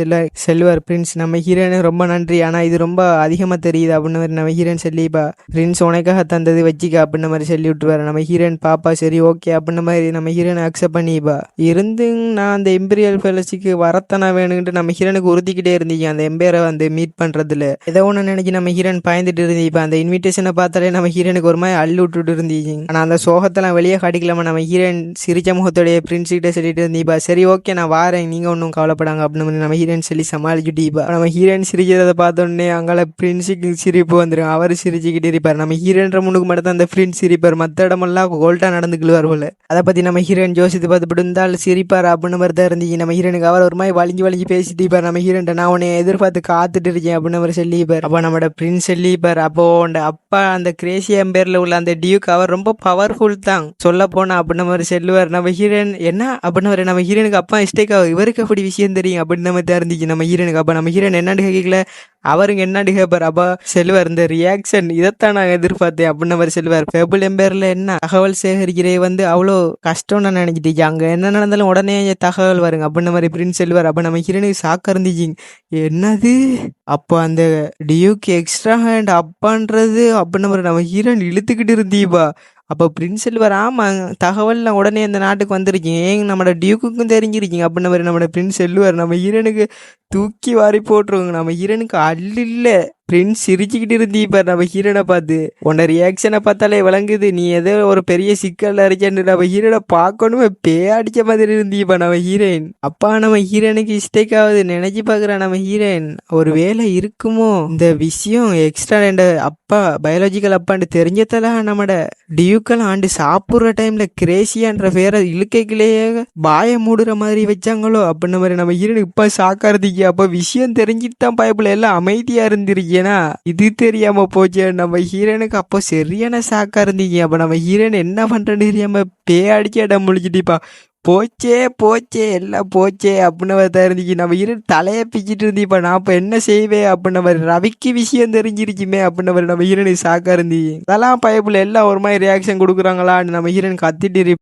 செல்வார் பிரின்ஸ். நம்ம ஹீரோனு ரொம்ப நன்றி, ஆனால் இது ரொம்ப அதிகமாக தெரியுது அப்படின்ன மாதிரி நம்ம ஹீரோயின் சொல்லிப்பா, பிரின்ஸ் உனக்காக தந்தது வச்சுக்க அப்படின்ன மாதிரி சொல்லி விட்டுருவாரு. நம்ம ஹீரோயின் பாப்பா சரி ஓகே அப்படின்ன மாதிரி நம்ம ஹீரோனை அக்செப்ட் பண்ணிப்பா. இருந்து நான் அந்த எம்பீரியல் பேலஸுக்கு வரத்தானா வேணுங்கிட்டு நம்ம ஹீரோனுக்கு உறுத்திக்கிட்டே இருந்தீங்க அந்த எம்பேரை வந்து மீட் பண்ணுறதுல. ஏதோ ஒன்று நினைச்சு நம்ம ஹீரோன் பயந்துட்டு இருந்தீப்பா. அந்த இன்விடேஷனை பார்த்தாலே நம்ம ஹீரோனுக்கு ஒரு மாதிரி அள்ளு விட்டுட்டு இருந்தீங்க. ஆனால் அந்த சோகத்தெல்லாம் வெளியே காட்டிக்கலாமா நம்ம ஹீரோயின் சிரிச்ச முகத்தோடைய பிரின்ஸ் கிட்ட சொல்லிட்டு இருந்தீப்பா, சரி ஓகே நான் வாரேன், நீங்கள் ஒன்றும் கவலைப்படாங்க அப்படின்னு நம்ம ஹீரோயின் சொல்லி சமாளிச்சுட்டீப்பா. நம்ம ஹீரோயின் சிரிக்கிறத பார்த்தோன்னே அங்கால பிரின்ஸுக்கு சிரிப்பு வந்துடும், அவர் சிரிச்சுக்கிட்டு இருப்பார். நம்ம ஹீரோன்ற முன்னுக்கு மட்டும் தான் அந்த பிரின்ஸ் சிரிப்பார், மற்ற இடமெல்லாம் கோல்ட்டா நடந்துக்குள்வார் போல. அதை பற்றி நம்ம ஹீரோயின் ஜோசித்து பார்த்துட்டு இருந்தால் சிரிப்பார் அப்படின்னு மாதிரி தான் இருந்துச்சு நம்ம ஹீரோனுக்கு. அவர் ஒரு மாதிரி வலிஞ்சு பேசிட்டு இருப்பார் நம்ம ஹீரோன்ட்ட, நான் உன்னை எதிர்பார்த்து காத்துட்டு இருக்கேன் அப்படின்னு அவர் சொல்லிப்பார். அப்போ நம்மளோட பிரின்ஸ் சொல்லிப்பார், அப்போ அந்த அப்பா அந்த கிரேசி எம்பேர்ல உள்ள அந்த டியூக் அவர் ரொம்ப பவர்ஃபுல் தான் சொல்ல போனா அப்படின்னு மாதிரி சொல்லுவார். நம்ம ஹீரோயின் என்ன அப்படின்னு நம்ம ஹீரோனுக்கு அப்பா மிஸ்டேக் ஆகும், இவருக்கு அப்படி விஷயம் தெரியும் அப்படின்னு மாதிரி தான் இருந்துச்சு நம்ம ஹீரோனுக்கு. அப்போ நம்ம ஹீரோயின் என்னன்னு கேட்கல, அவருங்க என்னடி கேட்பார். அப்போ செல்வார், இந்த ரியாக்ஷன் இதைத்தான் நான் எதிர்பார்த்தேன் அப்படின்னு மாதிரி செல்வார். பேபிள் எம்பேர்ல என்ன தகவல் சேகரிக்கிறே வந்து அவ்வளோ கஷ்டம் நான் நினைச்சிட்டீங்க, அங்கே என்ன நடந்தாலும் உடனே தகவல் வருங்க அப்படின்னு மாதிரி பிரின்ஸ் செல்வார். அப்போ நம்ம ஹீரோனுக்கு ஷாக்கா இருந்துச்சு, என்னது அப்போ அந்த டியூக்கு எக்ஸ்ட்ரா ஹேண்ட் அப்பான்றது அப்படின்னு மாதிரி நம்ம ஹீரோயின் இழுத்துக்கிட்டு இருந்தீப்பா. அப்போ பிரின்ஸ் செல்வர், ஆமாம் தகவல்லாம் உடனே அந்த நாட்டுக்கு வந்திருக்கீங்க, ஏங்க நம்மளோட டியூக்குக்கும் தெரிஞ்சிருக்கீங்க அப்படின்னு மாதிரி நம்மளோட பிரின்ஸ் செல்வர் நம்ம ஹீரோனுக்கு தூக்கி வாரி போட்டுருவோங்க. நம்ம ஹீரோனுக்கு அல்ல இல்லை, பிரின்ஸ் சிரிச்சுக்கிட்டு இருந்தீப்பார் நம்ம ஹீரோனை பார்த்து. உன்னோட ரியாக்ஷனை பார்த்தாலே விளங்குது நீ ஏதோ ஒரு பெரிய சிக்கல்ல இருக்கேன்னு. நம்ம ஹீரோனை பார்க்கணுமே பேடிச்ச மாதிரி இருந்தீப்பா நம்ம ஹீரோயின். அப்பா நம்ம ஹீரோனுக்கு மிஸ்டேக் ஆகுது நினைச்சு பார்க்குறா நம்ம ஹீரோயின், ஒரு வேலை இருக்குமோ இந்த விஷயம் எக்ஸ்ட்ரா ரெண்டு அப்பா பயாலஜிக்கல் அப்பான்னு தெரிஞ்சதெல்லாம் நம்மட டியூக்கெல்லாம் ஆண்டு சாப்பிட்ற டைம்ல கிரேசியான்ற பேரை இழுக்கைக்குள்ளேயே பாய மூடுற மாதிரி வச்சாங்களோ அப்படின்ன மாதிரி நம்ம ஹீரோனுக்கு இப்போ சாக்காரதிக்கு. அப்போ விஷயம் தெரிஞ்சுட்டு தான் பயப்புல எல்லாம் அமைதியா இருந்திருக்கேனா, இது தெரியாம போச்சு நம்ம ஹீரோனுக்கு. அப்போ சரியான சாக்கா இருந்தீங்க. அப்போ நம்ம ஹீரோன் என்ன பண்றேன்னு தெரியாம அடிச்சு இடம் முழிச்சிட்டிப்பா, போச்சே போச்சே எல்லாம் போச்சே அப்படின்னு தான் இருந்துச்சு. நம்ம ஹீரோன் தலையை பிச்சுட்டு இருந்தீப்பா, நான் இப்போ என்ன செய்வேன் அப்படின்ன மாதிரி, ரவிக்கு விஷயம் தெரிஞ்சிருச்சுமே அப்படின்ன மாதிரி நம்ம ஹீரோனுக்கு சாக்கா இருந்தீங்க. அதெல்லாம் பயப்புல எல்லாம் ஒரு மாதிரி ரியாக்ஷன் கொடுக்குறாங்களான்னு நம்ம ஹீரோன் கத்திட்டு